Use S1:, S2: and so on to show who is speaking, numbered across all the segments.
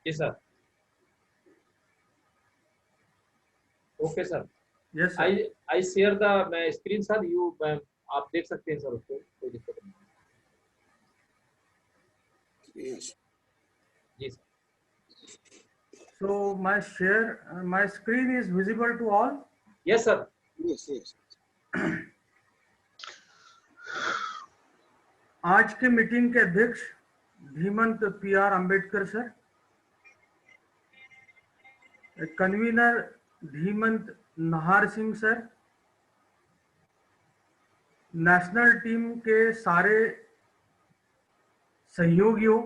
S1: Ji sir. Okay sir.
S2: Yes sir.
S1: I share the मैं screen sir, you आप देख सकते हैं सर उसको, कोई दिक्कत नहीं। जी sir.
S2: So my screen is visible to all.
S1: Yes sir.
S3: Yes.
S2: आज के मीटिंग के अध्यक्ष धीमंत PR अंबेडकर सर, कन्वीनर धीमंत Nahar Singh sir, national team के सारे सहयोगियों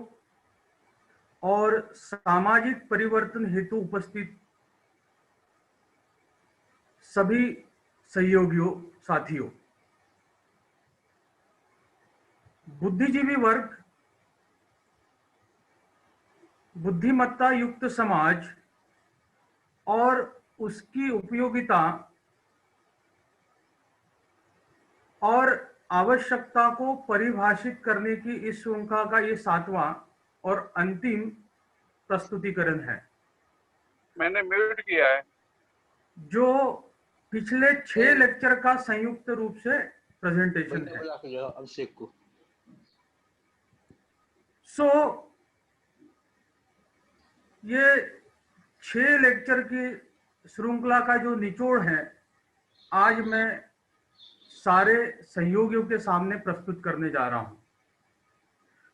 S2: और सामाजिक परिवर्तन हेतु उपस्थित सभी सहयोगियों साथियों, बुद्धिजीवी वर्ग, बुद्धिमत्ता युक्त समाज और उसकी उपयोगिता और आवश्यकता को परिभाषित करने की इस श्रृंखला का ये 7वां और अंतिम प्रस्तुतिकरण है।
S3: मैंने म्यूट किया है।
S2: जो पिछले 6 लेक्चर का संयुक्त रूप से प्रेजेंटेशन है।
S4: अभिषेक को
S2: ये 6 लेक्चर की श्रृंखला का जो निचोड़ है, आज मैं सारे सहयोगियों के सामने प्रस्तुत करने जा रहा हूं।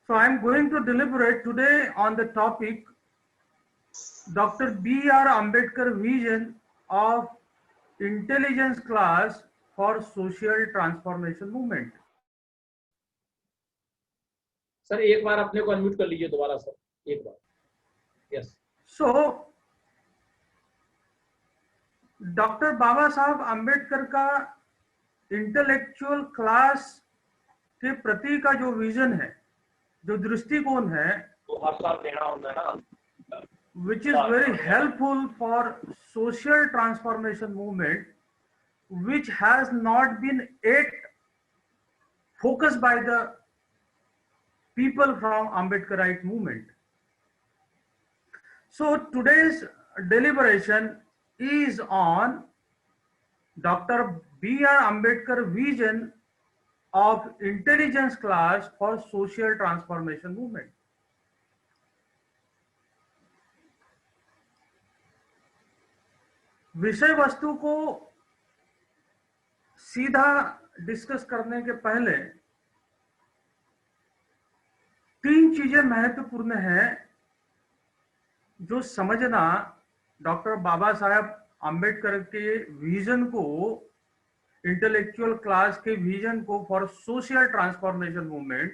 S2: So I am going to deliberate today on the topic Dr. B.R. Ambedkar vision of intelligence class for social transformation movement.
S1: Sir एक बार अपने को अनम्यूट कर लीजिए दोबारा सर, एक बार। यस।
S2: So डॉक्टर बाबा साहब अम्बेडकर का इंटेलेक्चुअल क्लास के प्रति का जो विजन है, जो दृष्टिकोण है,
S1: तो हर साल देना होता है ना,
S2: which is very helpful for social transformation movement, which has not been yet focused by the people from Ambedkarite movement. So today's deliberation is on Dr. B.R. Ambedkar vision of intelligence class for social transformation movement. विषय वस्तु को सीधा discuss करने के पहले 3 चीजें महत्वपूर्ण हैं जो समझना डॉक्टर बाबा साहब अम्बेडकर के विजन को, इंटेलेक्चुअल क्लास के विजन को फॉर सोशल ट्रांसफॉर्मेशन मूवमेंट,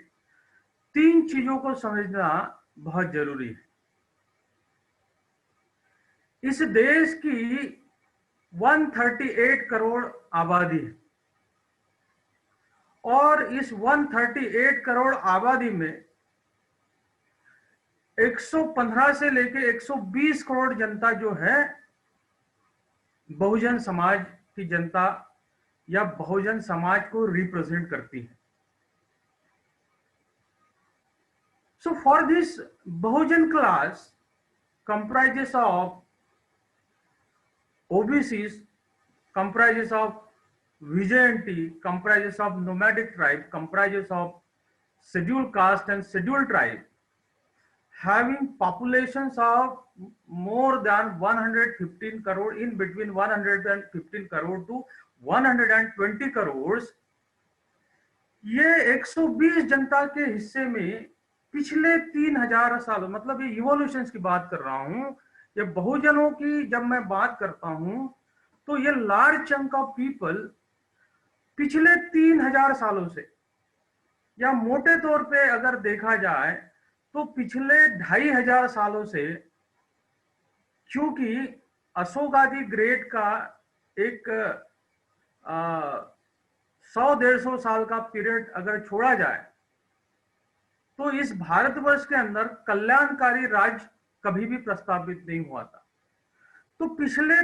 S2: 3 चीजों को समझना बहुत जरूरी है। इस देश की 138 करोड़ आबादी है और इस 138 करोड़ आबादी में 115 से लेकर 120 करोड़ जनता जो है बहुजन समाज की जनता या बहुजन समाज को रिप्रेजेंट करती है। So for this Bahujan class comprises of OBCs, comprises of vigilante, comprises of nomadic tribe, comprises of scheduled caste and scheduled tribe, having populations of more than 115 crore, in between 115 crore to 120 crores। ये 120 जनता के हिस्से में पिछले 3000 सालों, मतलब ये evolutions की बात कर रहा हूं, ये बहुजनों की जब मैं बात करता हूं तो ये लार्ज चंक ऑफ पीपल पिछले 3000 सालों से, या मोटे तौर पे अगर देखा जाए तो पिछले 2500 सालों से, क्योंकि अशोक आदि ग्रेट का एक 100-150 साल का पीरियड अगर छोड़ा जाए तो इस भारतवर्ष के अंदर कल्याणकारी राज्य कभी भी प्रस्तावित नहीं हुआ था। तो पिछले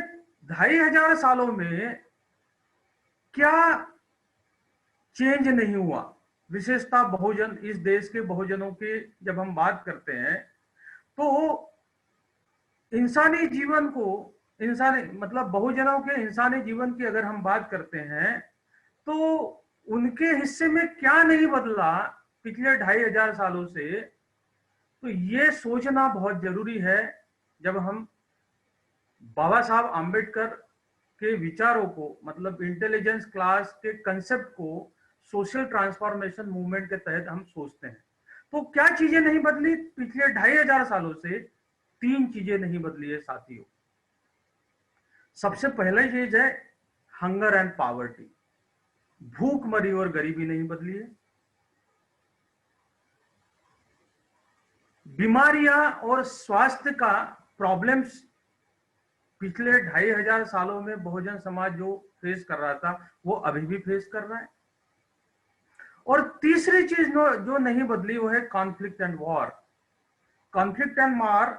S2: 2500 सालों में क्या चेंज नहीं हुआ? विशेषता बहुजन, इस देश के बहुजनों की जब हम बात करते हैं तो इंसानी जीवन को, इंसानी मतलब बहुजनों के इंसानी जीवन की अगर हम बात करते हैं तो उनके हिस्से में क्या नहीं बदला पिछले 2500 सालों से, तो ये सोचना बहुत जरूरी है। जब हम बाबा साहब आम्बेडकर के विचारों को, मतलब इंटेलिजेंस क्लास के कंसेप्ट को सोशल ट्रांसफॉर्मेशन मूवमेंट के तहत हम सोचते हैं, तो क्या चीजें नहीं बदली पिछले 2500 सालों से? 3 चीजें नहीं बदली है साथियों। सबसे पहला चीज है हंगर एंड पॉवर्टी, भूखमरी और गरीबी नहीं बदली है। बीमारियां और स्वास्थ्य का प्रॉब्लम्स पिछले 2500 सालों में बहुजन समाज जो फेस कर रहा था वो अभी भी फेस कर रहा है। और तीसरी चीज जो नहीं बदली वो है conflict and war. Conflict and war,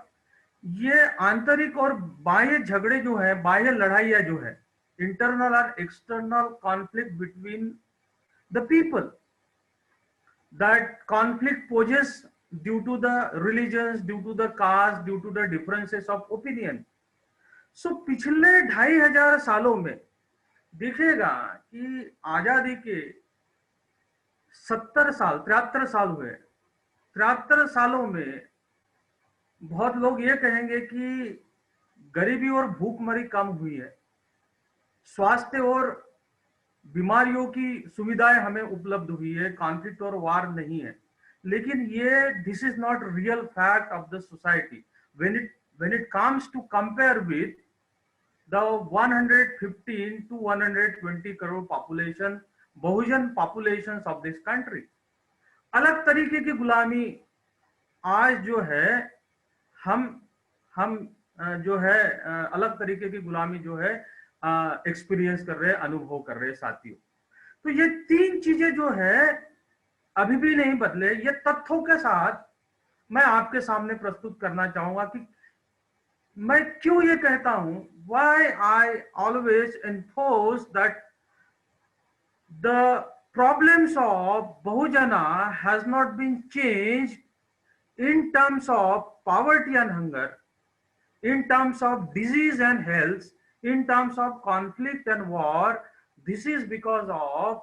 S2: ये आंतरिक और बाह्य झगड़े जो है, बाह्य लड़ाइयां जो है, इंटरनल और external conflict between the people, that conflict poses due to the religions, due to the caste, due to the differences of opinion. So पिछले 2500 सालों में दिखेगा कि आजादी के 70 साल, 73 साल हुए। 73 सालों में बहुत लोग ये कहेंगे कि गरीबी और भूखमरी कम हुई है, स्वास्थ्य और बीमारियों की सुविधाएं हमें उपलब्ध हुई है, कॉन्फ्लिक्ट और वार नहीं है। लेकिन ये this is not real fact of the society when it comes to compare with the 115 to 120 crore population, Bahujan populations of this country। अलग तरीके की गुलामी आज जो है हम जो है अलग तरीके की गुलामी जो है एक्सपीरियंस कर रहे हैं, अनुभव कर रहे हैं साथियों। तो ये 3 चीजें जो है अभी भी नहीं बदले। ये तथ्यों के साथ मैं आपके सामने प्रस्तुत करना चाहूंगा कि मैं क्यों ये कहता हूं, why I always enforce that the problems of Bahujana has not been changed in terms of poverty and hunger, in terms of disease and health, in terms of conflict and war. This is because of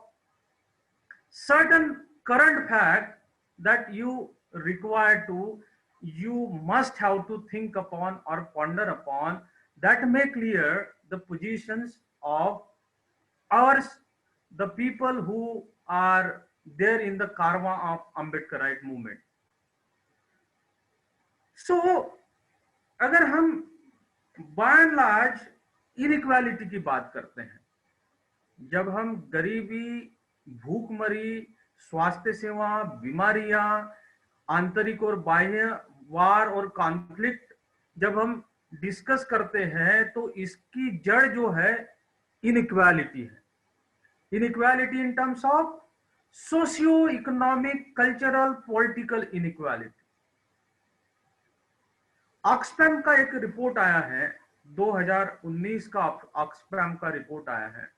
S2: certain current fact that you require to, you must have to think upon or ponder upon, that may clear the positions of ours, the people who are there in the karma of Ambedkarite movement. So अगर हम bye and large inequality की बात करते हैं, जब हम गरीबी, भूखमरी, स्वास्थ्य सेवा, बीमारियां, आंतरिक और बाह्य वार और कॉन्फ्लिक्ट जब हम डिस्कस करते हैं, तो इसकी जड़ जो है इनइक्वालिटी है। Inequality in terms of socio economic, cultural, political inequality. Oxfam का एक रिपोर्ट आया है, 2019 का ऑक्सफैम का रिपोर्ट आया है।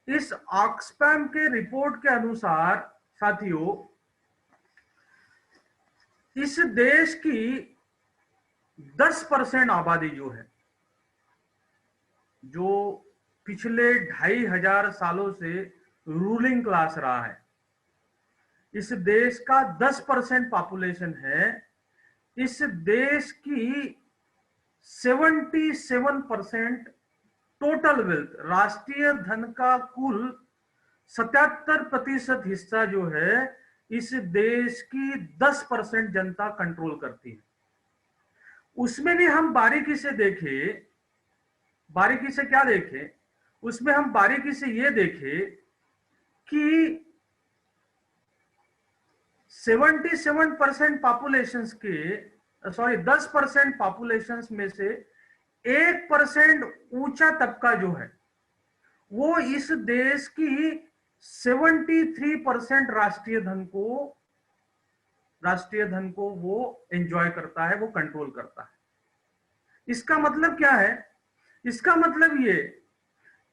S2: इस ऑक्सफैम के रिपोर्ट के अनुसार साथियों, इस देश की 10% आबादी जो है, जो पिछले 2500 सालों से रूलिंग क्लास रहा है, इस देश का 10% पॉपुलेशन है। इस देश की 77% टोटल वेल्थ, राष्ट्रीय धन का कुल 77% हिस्सा जो है इस देश की 10% जनता कंट्रोल करती है। उसमें भी हम बारीकी से देखें, बारीकी से क्या देखें, उसमें हम बारीकी से ये देखें कि 77% पॉपुलेशन के, सॉरी 10% पॉपुलेशन में से 1% ऊंचा तबका जो है वो इस देश की 73% राष्ट्रीय धन को वो एंजॉय करता है, वो कंट्रोल करता है। इसका मतलब क्या है? इसका मतलब ये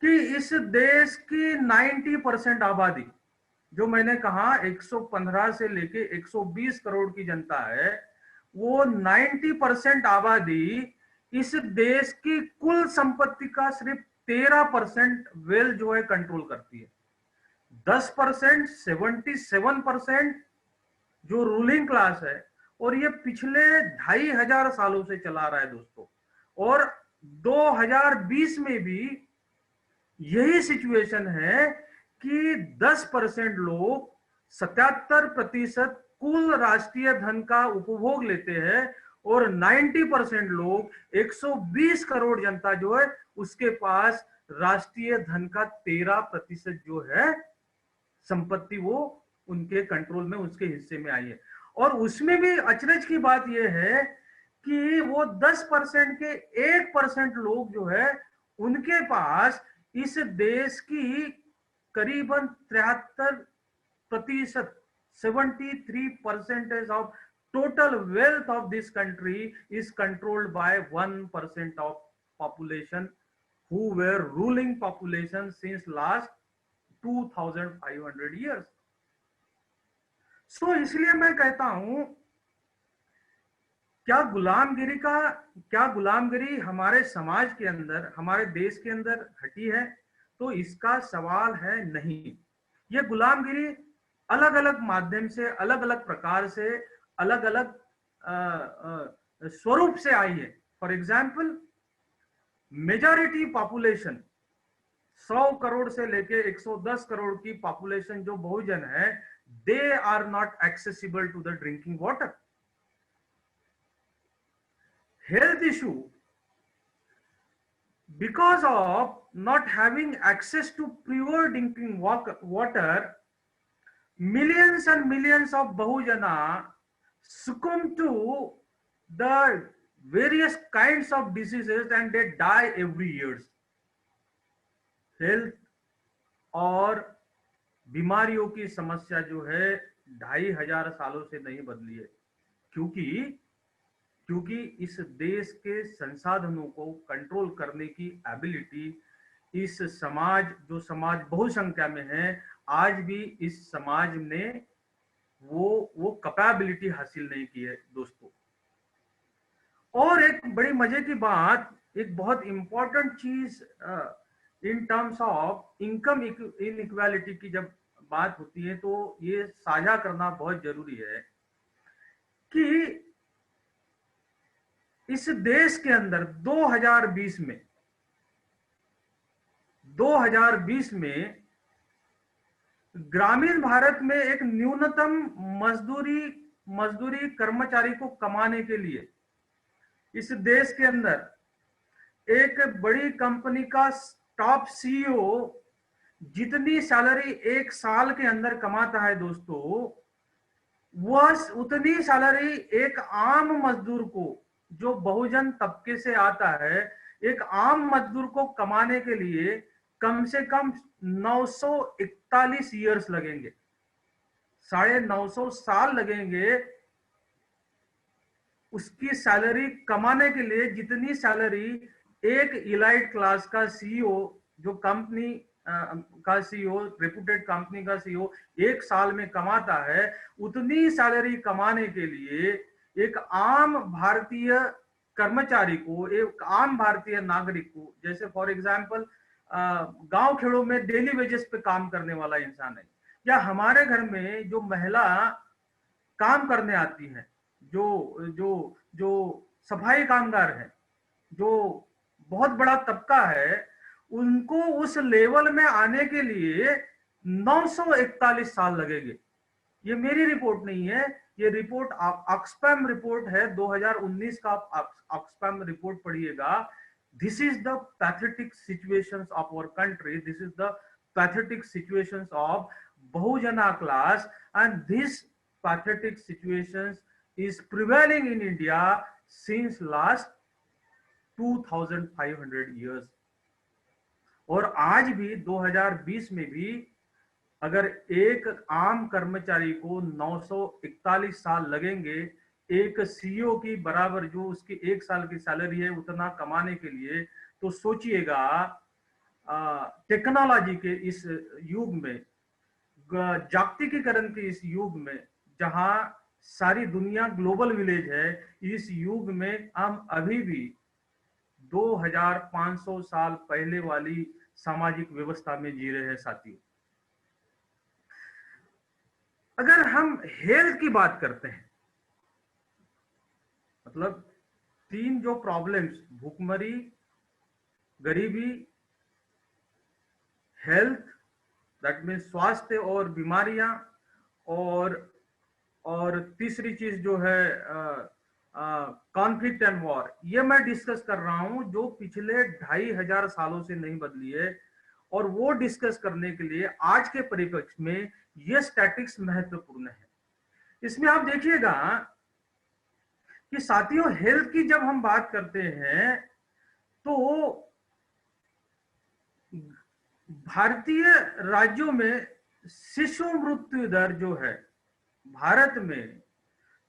S2: कि इस देश की 90% आबादी, जो मैंने कहा 115 से लेके 120 करोड़ की जनता है, वो 90% आबादी इस देश की कुल संपत्ति का सिर्फ 13% वेल्थ जो है कंट्रोल करती है। 10% 77% जो रूलिंग क्लास है, और ये पिछले 2500 सालों से चला रहा है दोस्तों। और 2020 में भी यही सिचुएशन है कि 10% लोग 77% कुल राष्ट्रीय धन का उपभोग लेते हैं, और 90% लोग 120 करोड़ जनता जो है उसके पास राष्ट्रीय धन का 13% जो है संपत्ति वो उनके कंट्रोल में, उसके हिस्से में आई है। और उसमें भी अचरज की बात यह है कि वो 10% के 1% लोग जो है उनके पास इस देश की करीबन 73%, 73% of total wealth of this country is controlled by 1% of population who were ruling population since last 2500 years. So इसलिए मैं कहता हूं, क्या गुलामगिरी हमारे समाज के अंदर, हमारे देश के अंदर हटी है? तो इसका सवाल है नहीं। ये गुलामगिरी अलग अलग माध्यम से, अलग अलग प्रकार से, अलग अलग स्वरूप से आई है। For example, majority population 100 crore से लेके 110 करोड़ की पॉपुलेशन जो बहुजन है, they are not accessible to the drinking water. Health issue, because of not having access to pure drinking water, millions and millions of bahujana succumb to the various kinds of diseases and they die every year. Health और बीमारियों की समस्या जो है 2500 सालों से नहीं बदली है, क्योंकि इस देश के संसाधनों को कंट्रोल करने की एबिलिटी इस समाज, जो समाज बहुसंख्या में है, आज भी इस समाज ने वो कैपेबिलिटी हासिल नहीं की है दोस्तों। और एक बड़ी मजे की बात, एक बहुत इंपॉर्टेंट चीज in terms of income inequality की जब बात होती है तो ये साझा करना बहुत जरूरी है कि इस देश के अंदर 2020 में ग्रामीण भारत में एक न्यूनतम मजदूरी कर्मचारी को कमाने के लिए इस देश के अंदर एक बड़ी कंपनी का टॉप सीईओ जितनी सैलरी एक साल के अंदर कमाता है दोस्तों, वह उतनी सैलरी एक आम मजदूर को, जो बहुजन तबके से आता है, एक आम मजदूर को कमाने के लिए कम से कम 941 ईयर्स लगेंगे, 950 साल लगेंगे उसकी सैलरी कमाने के लिए जितनी सैलरी एक इलाइट क्लास का सीईओ, जो कंपनी का सीईओ, रेपुटेड कंपनी का सीईओ एक साल में कमाता है, उतनी सैलरी कमाने के लिए एक आम भारतीय कर्मचारी को, एक आम भारतीय नागरिक को, जैसे फॉर एग्जांपल गांव खेड़ों में डेली वेजेस पे काम करने वाला इंसान है, या हमारे घर में जो महिला काम करने आती है, जो सफाई कामगार है, जो बहुत बड़ा तबका है, उनको उस लेवल में आने के लिए 941 साल लगेंगे। ये मेरी रिपोर्ट नहीं है, ये रिपोर्ट ऑक्सफैम रिपोर्ट है 2019 का, ऑक्सफैम रिपोर्ट पढ़िएगा। This is the pathetic situations of our country, this is the pathetic situations of Bahujana class, and this pathetic situations is prevailing in India since last 2500 years। और आज भी 2020 में भी अगर एक आम कर्मचारी को 941 साल लगेंगे एक सीईओ की बराबर जो उसकी एक साल की सैलरी है उतना कमाने के लिए, तो सोचिएगा टेक्नोलॉजी के इस युग में, जागतिकीकरण के इस युग में, जहां सारी दुनिया ग्लोबल विलेज है, इस युग में हम अभी भी 2500 साल पहले वाली सामाजिक व्यवस्था में जी रहे हैं साथियों। अगर हम हेल्थ की बात करते हैं, मतलब 3 जो प्रॉब्लम्स, भूखमरी, गरीबी, हेल्थ, दैट मीन स्वास्थ्य और बीमारियां, और तीसरी चीज जो है कॉन्फ्लिक्ट एंड वॉर, ये मैं डिस्कस कर रहा हूं जो पिछले 2500 सालों से नहीं बदली है। और वो डिस्कस करने के लिए आज के परिप्रेक्ष्य में ये स्टैटिक्स महत्वपूर्ण है। इसमें आप देखिएगा कि साथियों, हेल्थ की जब हम बात करते हैं तो भारतीय राज्यों में शिशु मृत्यु दर जो है, भारत में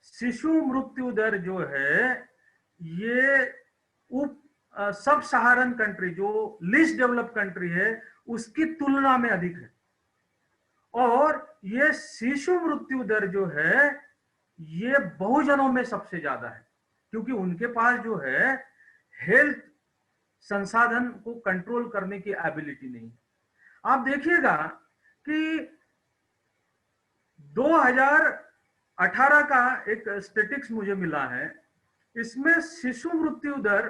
S2: शिशु मृत्यु दर जो है, ये उप सब सहारन कंट्री जो लीस्ट डेवलप्ड कंट्री है उसकी तुलना में अधिक है। और ये शिशु मृत्यु दर जो है ये बहुजनों में सबसे ज्यादा है, क्योंकि उनके पास जो है हेल्थ संसाधन को कंट्रोल करने की एबिलिटी नहीं है। आप देखिएगा कि 2018 का एक स्टैटिस्टिक्स मुझे मिला है, इसमें शिशु मृत्यु दर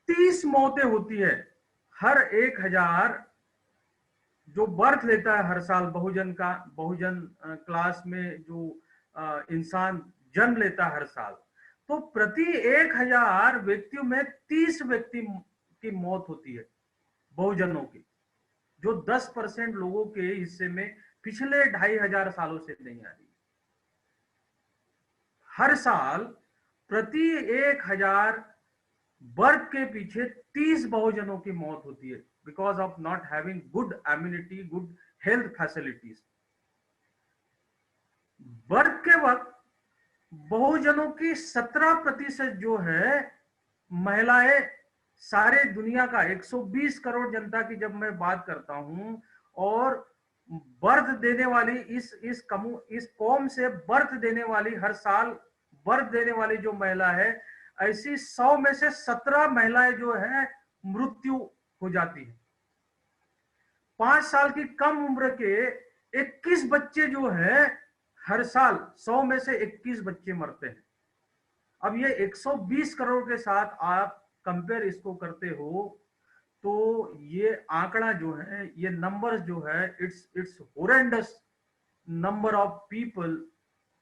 S2: 30 मौतें होती है हर 1000 जो बर्थ लेता है हर साल। बहुजन क्लास में जो इंसान जन्म लेता है हर साल, तो प्रति 1000 व्यक्तियों में 30 व्यक्ति की मौत होती है बहुजनों की, जो 10% लोगों के हिस्से में पिछले 2500 सालों से नहीं आ रही। हर साल प्रति 1000 बर्थ के पीछे 30 बहुजनों की मौत होती है because of not having good immunity, good health facilities. Birth के वक्त बहुजनों की 17% जो है महिलाएं, सारे दुनिया का 120 करोड़ जनता की जब मैं बात करता हूं, और बर्थ देने वाली इस कौम से बर्थ देने वाली, हर साल बर्थ देने वाली जो महिला है, ऐसी 100 में से 17 महिलाएं जो है मृत्यु हो जाती है। 5 साल की कम उम्र के 21 बच्चे जो है हर साल 100 में से 21 बच्चे मरते हैं। अब ये 120 करोड़ के साथ आप कंपेयर इसको करते हो तो ये आंकड़ा जो है, ये नंबर्स जो है, it's horrendous number of people,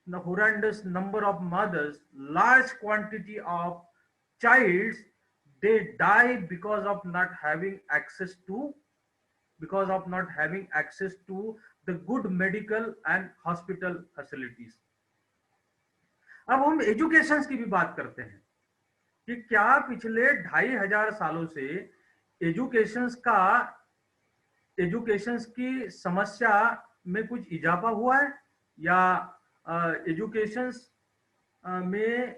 S2: the horrendous number of mothers, large quantity of childs, they die because of not having access to the good medical and hospital facilities. अब हम एजुकेशन की भी बात करते हैं कि क्या पिछले 2500 सालों से एजुकेशन की समस्या में कुछ इजाफा हुआ है, या एजुकेशन में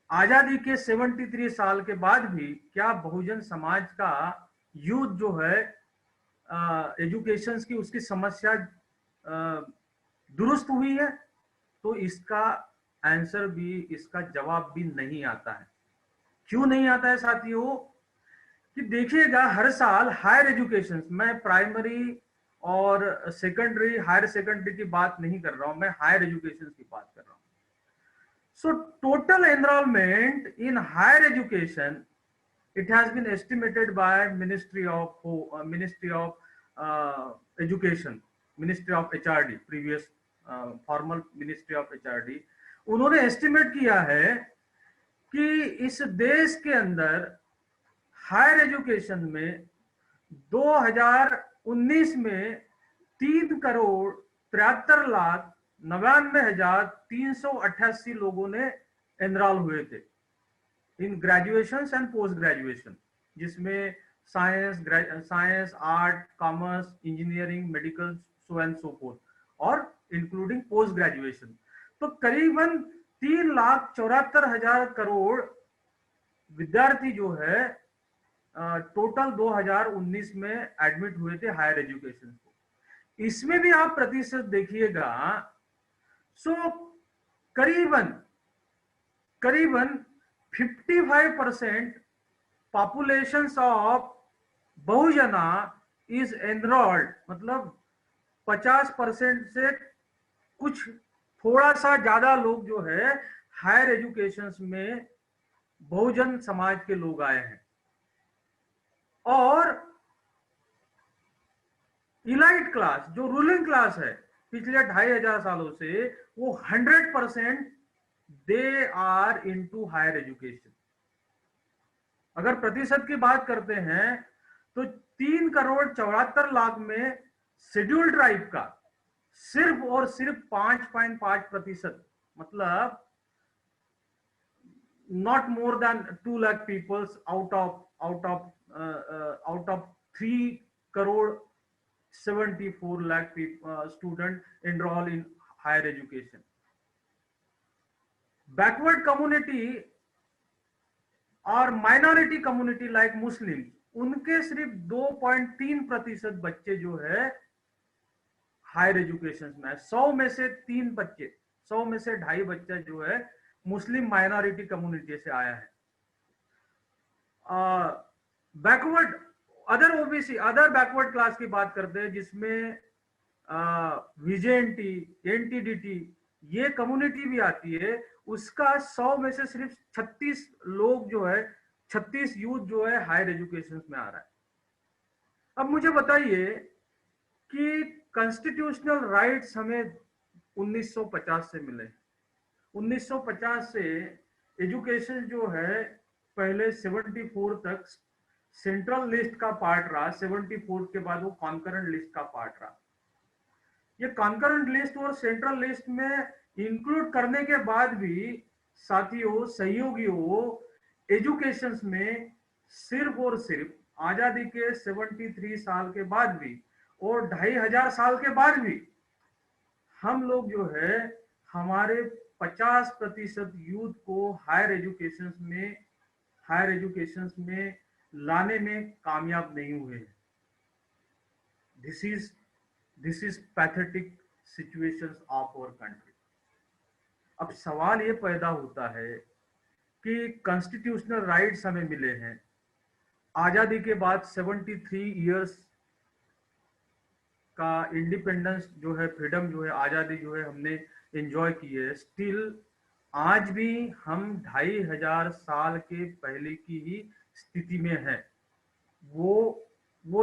S2: आजादी के 73 साल के बाद भी क्या बहुजन समाज का यूथ जो है एजुकेशन की उसकी समस्या दुरुस्त हुई है? तो इसका आंसर भी, इसका जवाब भी नहीं आता है। क्यों नहीं आता है साथियों? कि देखिएगा हर साल हायर एजुकेशन, मैं प्राइमरी और सेकेंडरी, हायर सेकेंडरी की बात नहीं कर रहा हूं, मैं हायर एजुकेशन की बात कर रहा हूं। So total enrolment in higher education, it has been estimated by Ministry of Education, Ministry of HRD, previous formal Ministry of HRD, उन्होंने एस्टिमेट किया है कि इस देश के अंदर हायर एजुकेशन में 2019 में 3,73,99,388 लोगों ने एनरोल हुए थे in graduation and post graduation, जिसमें science, art, commerce, engineering, medical, so and so forth, और इंक्लूडिंग पोस्ट ग्रेजुएशन। तो करीबन 3,74,000 करोड़ विद्यार्थी जो है टोटल 2019 में एडमिट हुए थे हायर एजुकेशन को। इसमें भी आप प्रतिशत देखिएगा, सो करीबन 55% populations of बहुजना is enrolled, मतलब 50% से कुछ थोड़ा सा ज्यादा लोग जो है हायर एजुकेशन में बहुजन समाज के लोग आए हैं। और इलाइट क्लास जो रूलिंग क्लास है पिछले 2500 सालों से, वो 100% they are into higher education. अगर प्रतिशत की बात करते हैं तो 3,74,00,000 में शेड्यूल्ड ट्राइब का सिर्फ और सिर्फ 5.5%, मतलब not more than 2 lakh people out of 3,74,00,000 people, student enroll in higher education. Backward community और माइनॉरिटी कम्युनिटी लाइक मुस्लिम, उनके सिर्फ 2.3% बच्चे जो है हायर एजुकेशन में। 100 में से 3 बच्चे, 100 में से 2.5 बच्चा जो है मुस्लिम माइनॉरिटी कम्युनिटी से आया है। Backward other OBC, other backward class की बात करते हैं जिसमें विजेएनटी, एनटीडीटी ये कम्युनिटी भी आती है, उसका 100 में से सिर्फ 36 लोग जो है, 36 यूथ जो है हायर एजुकेशन में आ रहा है। अब मुझे बताइए कि कॉन्स्टिट्यूशनल राइट्स हमें 1950 से मिले। 1950 से एजुकेशन जो है पहले 74 तक सेंट्रल लिस्ट का पार्ट रहा, 74 के बाद वो कॉन्करेंट लिस्ट का पार्ट रहा। ये कॉन्करेंट लिस्ट और सेंट्रल लिस्ट में इंक्लूड करने के बाद भी साथियों, सहयोगियों, एजुकेशन में सिर्फ और सिर्फ आजादी के 73 साल के बाद भी और 2500 साल के बाद भी हम लोग जो है हमारे 50% यूथ को हायर एजुकेशन में लाने में कामयाब नहीं हुए। This is pathetic situations of our country. अब सवाल ये पैदा होता है कि कॉन्स्टिट्यूशनल राइट्स हमें मिले हैं, आजादी के बाद 73 इयर्स का इंडिपेंडेंस जो है, फ्रीडम जो है, आजादी जो है हमने एंजॉय की है। स्टिल आज भी हम 2500 साल के पहले की ही स्थिति में है। वो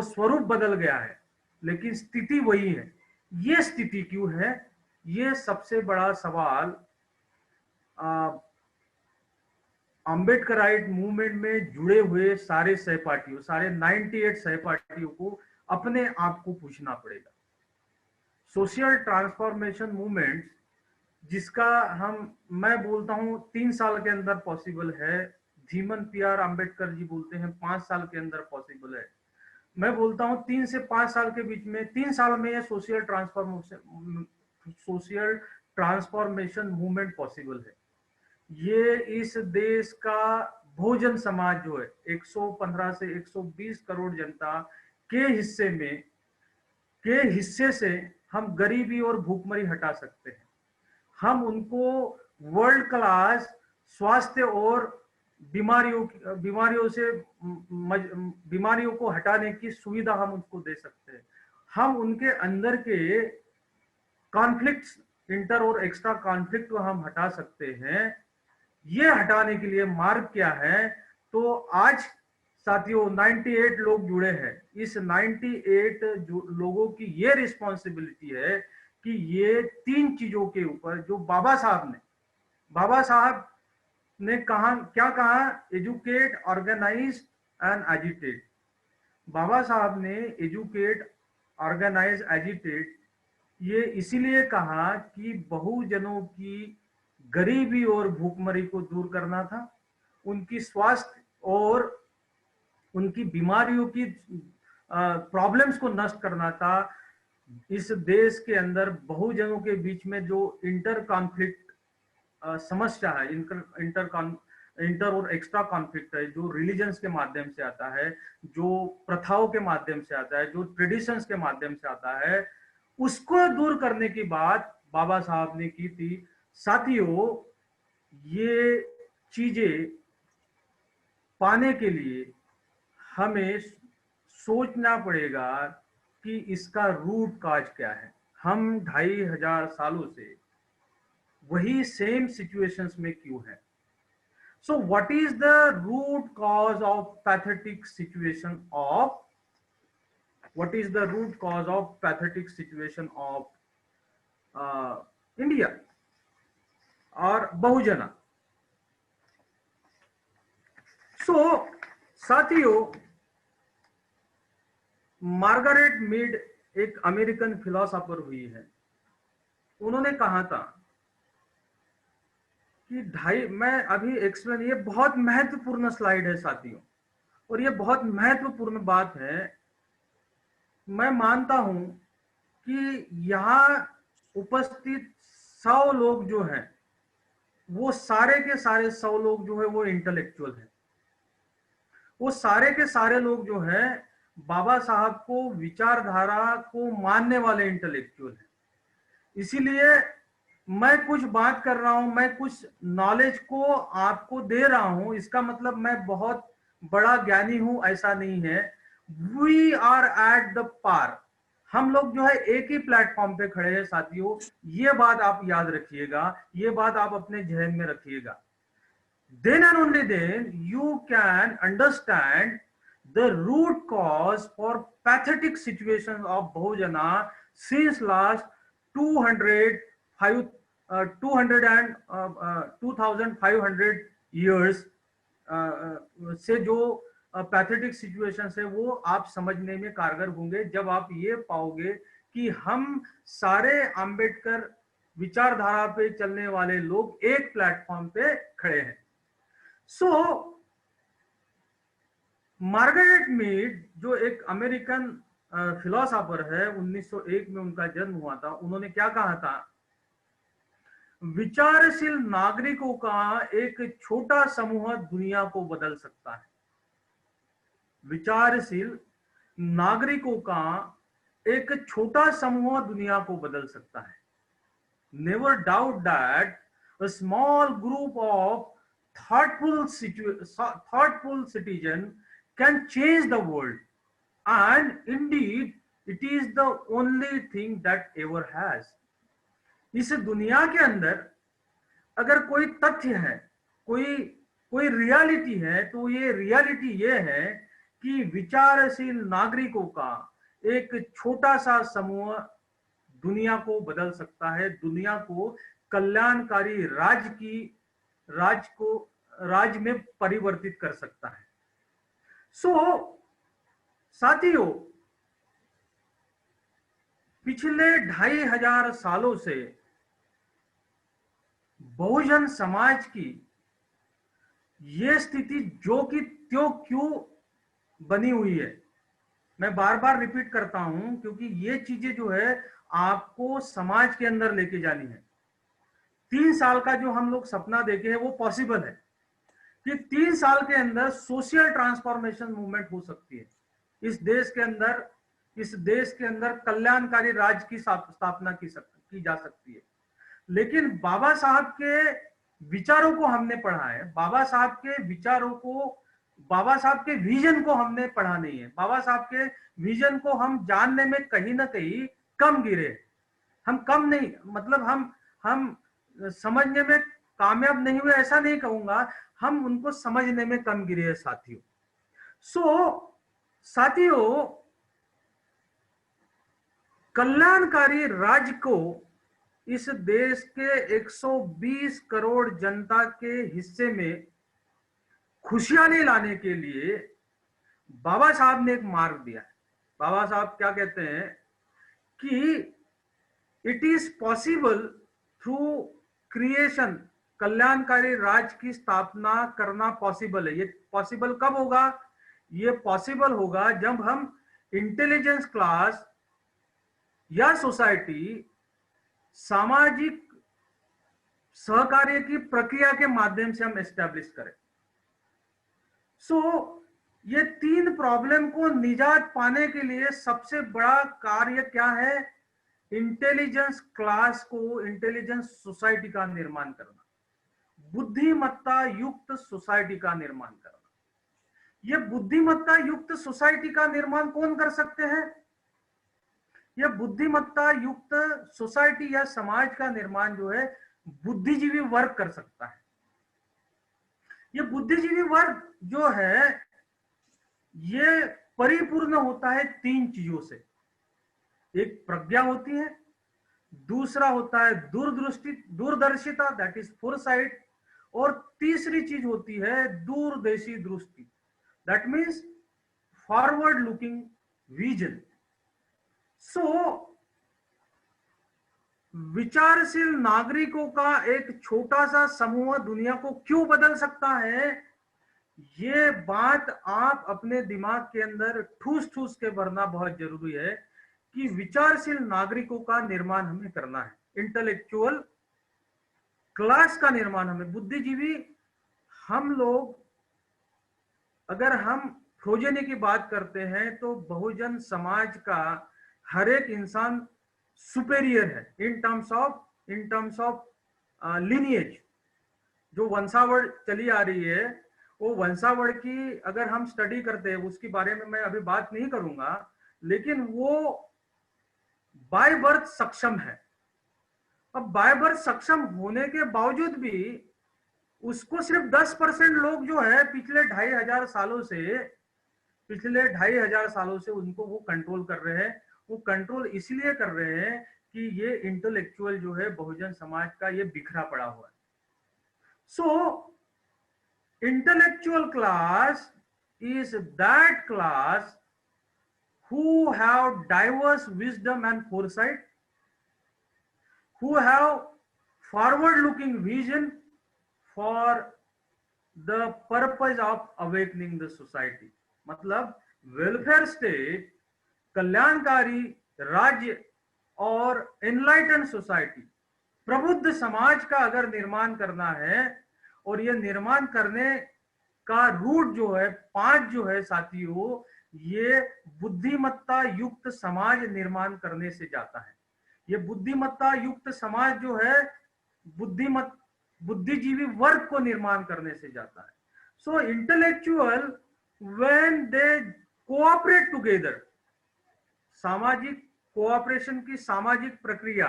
S2: स्वरूप बदल गया है लेकिन स्थिति वही है। ये स्थिति क्यों है, ये सबसे बड़ा सवाल अम्बेडकराइट मूवमेंट में जुड़े हुए सारे सहपाठियों, सारे 98 सहपाठियों को अपने आप को पूछना पड़ेगा। सोशल ट्रांसफॉर्मेशन मूवमेंट जिसका मैं बोलता हूं 3 साल के अंदर पॉसिबल है, धीमन पीआर अंबेडकर जी बोलते हैं 5 साल के अंदर पॉसिबल है। मैं बोलता हूं 3 से 5 साल के बीच में, 3 साल में ये सोशल ट्रांसफॉर्मेशन मूवमेंट पॉसिबल है। ये इस देश का बहुजन समाज जो है 115 से 120 करोड़ जनता के हिस्से से हम गरीबी और भूखमरी हटा सकते हैं। हम उनको वर्ल्ड क्लास स्वास्थ्य और बीमारियों को हटाने की सुविधा हम उनको दे सकते हैं। हम उनके अंदर के कॉन्फ्लिक्ट्स, इंटर और एक्स्ट्रा कॉन्फ्लिक्ट को हम हटा सकते हैं। ये हटाने के लिए मार्ग क्या है, तो आज साथियों 98 लोग जुड़े हैं। इस 98 लोगों की ये रिस्पॉन्सिबिलिटी है कि ये 3 चीजों के ऊपर जो बाबा साहब ने क्या कहा, एजुकेट, ऑर्गेनाइज एंड एजिटेट। बाबा साहब ने एजुकेट, ऑर्गेनाइज, एजिटेट ये इसीलिए कहा कि बहुजनों की गरीबी और भूखमरी को दूर करना था, उनकी स्वास्थ्य और उनकी बीमारियों की प्रॉब्लम्स को नष्ट करना था। इस देश के अंदर बहुजनों के बीच में जो इंटर कॉन्फ्लिक्ट समस्या है, इंटर और एक्स्ट्रा कॉन्फ्लिक्ट है, जो रिलीजन्स के माध्यम से आता है, जो प्रथाओं के माध्यम से आता है, जो ट्रेडिशंस के माध्यम से आता है, उसको दूर करने की बात बाबा साहब ने की थी। साथियों, ये चीजें पाने के लिए हमें सोचना पड़ेगा कि इसका रूट काज क्या है। हम 2500 सालों से वही सेम सिचुएशंस में क्यों है? So what is the root cause of pathetic situation of India और बहुजना? So साथियों, मार्गरेट मीड एक अमेरिकन फिलोसोफर हुई है। उन्होंने कहा था कि मैं अभी एक्सप्लेन, ये बहुत महत्वपूर्ण स्लाइड है साथियों, और ये बहुत महत्वपूर्ण बात है। मैं मानता हूं कि यहाँ उपस्थित 100 लोग जो हैं, वो सारे के सारे 100 लोग जो है वो इंटेलेक्चुअल हैं। वो सारे के सारे लोग जो हैं बाबा साहब को, विचारधारा को मानने वाले इंटेलेक्चुअल हैं। इसीलिए मैं कुछ बात कर रहा हूं, मैं कुछ नॉलेज को आपको दे रहा हूं, इसका मतलब मैं बहुत बड़ा ज्ञानी हूं ऐसा नहीं है। वी आर एट द पार, हम लोग जो है एक ही प्लेटफॉर्म पे खड़े हैं साथियों। ये बात आप याद रखिएगा, ये बात आप अपने जहन में रखिएगा। Then and only then you can understand the root cause for pathetic situations of Bahujana since last 2500 years से जो पैथेटिक सिचुएशन है वो आप समझने में कारगर होंगे जब आप ये पाओगे कि हम सारे अंबेडकर विचारधारा पे चलने वाले लोग एक प्लेटफॉर्म पे खड़े हैं। सो मार्गरेट मीड जो एक अमेरिकन फिलोसोफर है, 1901 में उनका जन्म हुआ था। उन्होंने क्या कहा था? विचारशील नागरिकों का एक छोटा समूह दुनिया को बदल सकता है। विचारशील नागरिकों का एक छोटा समूह दुनिया को बदल सकता है। Never doubt that a small group of thoughtful citizen can change the world, and indeed it is the only thing that ever has. इस दुनिया के अंदर अगर कोई तथ्य है, कोई रियलिटी है, तो ये रियलिटी ये है कि विचारशील नागरिकों का एक छोटा सा समूह दुनिया को बदल सकता है, दुनिया को कल्याणकारी राज में परिवर्तित कर सकता है। सो साथियों, पिछले 2500 सालों से बहुजन समाज की ये स्थिति जो कि त्यों क्यों बनी हुई है, मैं बार बार रिपीट करता हूं क्योंकि ये चीजें जो है आपको समाज के अंदर लेके जानी है। 3 साल का जो हम लोग सपना देखे हैं वो पॉसिबल है कि 3 साल के अंदर सोशल ट्रांसफॉर्मेशन मूवमेंट हो सकती है। इस देश के अंदर कल्याणकारी राज्य की स्थापना की जा सकती है। लेकिन बाबा साहब के विचारों को हमने पढ़ा है, बाबा साहब के विचारों को, बाबा साहब के विजन को हमने पढ़ा नहीं है। बाबा साहब के विजन को हम जानने में कहीं ना कहीं कम गिरे। हम कम नहीं, मतलब हम समझने में कामयाब नहीं हुए ऐसा नहीं कहूंगा, हम उनको समझने में कम गिरे हैं साथियों। साथियों, कल्याणकारी राज्य को इस देश के 120 करोड़ जनता के हिस्से में खुशहाली लाने के लिए बाबा साहब ने एक मार्ग दिया है। बाबा साहब क्या कहते हैं कि it is possible through creation, कल्याणकारी राज्य की स्थापना करना पॉसिबल है। ये पॉसिबल कब होगा? ये पॉसिबल होगा जब हम इंटेलिजेंस क्लास या सोसाइटी सामाजिक सहकार्य की प्रक्रिया के माध्यम से हम एस्टैब्लिश करें। ये 3 प्रॉब्लम को निजात पाने के लिए सबसे बड़ा कार्य क्या है? इंटेलिजेंस क्लास को, इंटेलिजेंस सोसाइटी का निर्माण करना, बुद्धिमत्ता युक्त सोसाइटी का निर्माण करना। ये बुद्धिमत्ता युक्त सोसाइटी का निर्माण कौन कर सकते हैं? यह बुद्धिमत्ता युक्त सोसाइटी या समाज का निर्माण जो है बुद्धिजीवी वर्ग कर सकता है। ये बुद्धिजीवी वर्ग जो है ये परिपूर्ण होता है तीन चीजों से। एक प्रज्ञा होती है, दूसरा होता है दूरदर्शिता, दैट इज फोरसाइट, और तीसरी चीज होती है दूरदेशी दृष्टि, that means forward looking vision. So विचारशील नागरिकों का एक छोटा सा समूह दुनिया को क्यों बदल सकता है, ये बात आप अपने दिमाग के अंदर ठूस ठूस के भरना बहुत जरूरी है कि विचारशील नागरिकों का निर्माण हमें करना है, इंटेलेक्चुअल क्लास का निर्माण हमें, बुद्धिजीवी हम लोग। अगर हम प्रोजेनी की बात करते हैं तो बहुजन समाज का हर एक इंसान सुपेरियर है इन टर्म्स ऑफ लिनिएज। जो वंशावळ चली आ रही है वो वंशावळ की अगर हम स्टडी करते हैं, उसके बारे में मैं अभी बात नहीं करूंगा, लेकिन वो बाय बर्थ सक्षम है। अब बाय बर्थ सक्षम होने के बावजूद भी उसको सिर्फ 10% लोग जो है पिछले 2500 सालों से उनको वो कंट्रोल कर रहे हैं। वो कंट्रोल इसलिए कर रहे हैं कि ये इंटेलेक्चुअल जो है बहुजन समाज का ये बिखरा पड़ा हुआ है। So intellectual class is that class who have diverse wisdom and foresight, who have forward looking vision for the purpose of awakening the society। मतलब वेलफेयर स्टेट, कल्याणकारी राज्य और एनलाइटन सोसाइटी, प्रबुद्ध समाज का अगर निर्माण करना है, और यह निर्माण करने का रूट जो है 5 जो है साथियों, ये बुद्धिमत्ता युक्त समाज निर्माण करने से जाता है। ये बुद्धिमत्ता युक्त समाज जो है बुद्धिजीवी वर्ग को निर्माण करने से जाता है। So intellectual when they cooperate together, सामाजिक कोऑपरेशन की सामाजिक प्रक्रिया,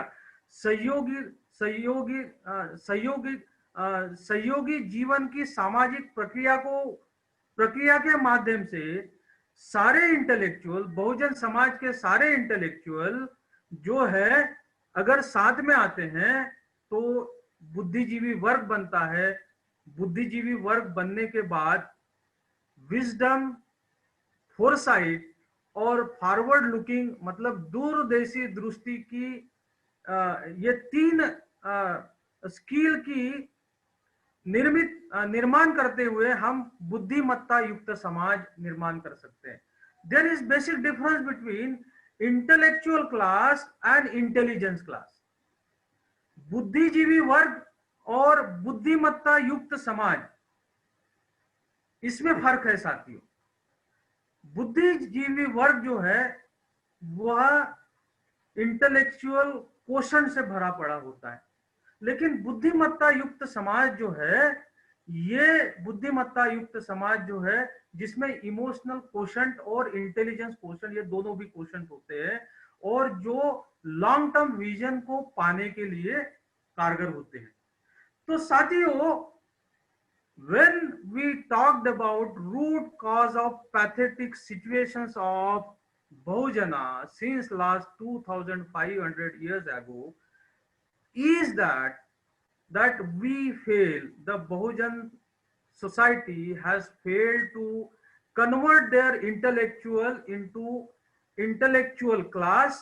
S2: सहयोगी जीवन की सामाजिक प्रक्रिया के माध्यम से सारे इंटेलेक्चुअल, बहुजन समाज के सारे इंटेलेक्चुअल जो है अगर साथ में आते हैं तो बुद्धिजीवी वर्ग बनता है। बुद्धिजीवी वर्ग बनने के बाद विजडम, फोरसाइट और फॉरवर्ड लुकिंग मतलब दूरदेशी दृष्टि की ये 3 स्किल की निर्माण करते हुए हम बुद्धिमत्ता युक्त समाज निर्माण कर सकते हैं। There is basic difference between intellectual class and intelligence class. बुद्धिजीवी वर्ग और बुद्धिमत्ता युक्त समाज, इसमें फर्क है साथियों। बुद्धिजीवी वर्ग जो है वह इंटेलेक्चुअल क्वोशंट से भरा पड़ा होता है, लेकिन बुद्धिमत्ता युक्त समाज जो है, ये बुद्धिमत्ता युक्त समाज जो है जिसमें इमोशनल क्वोशंट और इंटेलिजेंस क्वोशंट, ये दोनों भी क्वोशंट होते हैं, और जो लॉन्ग टर्म विजन को पाने के लिए कारगर होते हैं। तो साथियों, when we talked about root cause of pathetic situations of Bahujana since last 2500 years ago, is that we fail, the Bahujan society has failed to convert their intellectual into intellectual class,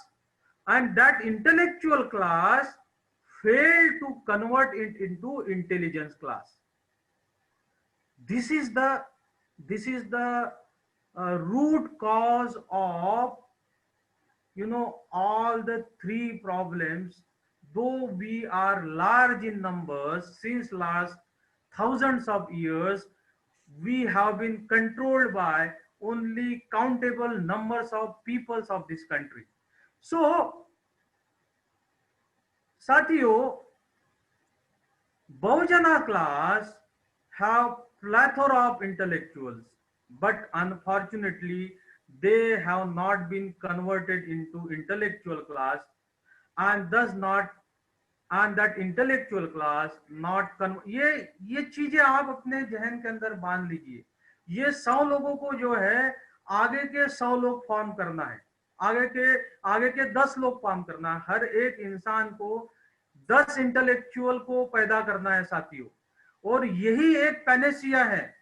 S2: and that intellectual class failed to convert it into intelligence class. This is the root cause of all the 3 problems. Though we are large in numbers since last thousands of years, we have been controlled by only countable numbers of peoples of this country. So साथियों, Bahujana class have plethora of intellectuals, but unfortunately they have not been converted into intellectual class, and thus not, and that intellectual class not ये चीजें आप अपने जहन के अंदर बांध लीजिए। ये 100 लोगों को जो है आगे के 100 लोग फॉर्म करना है, आगे के 10 लोग फॉर्म करना है। हर एक इंसान को 10 इंटेलेक्चुअल को पैदा करना है साथियों, और यही एक पैनेसिया है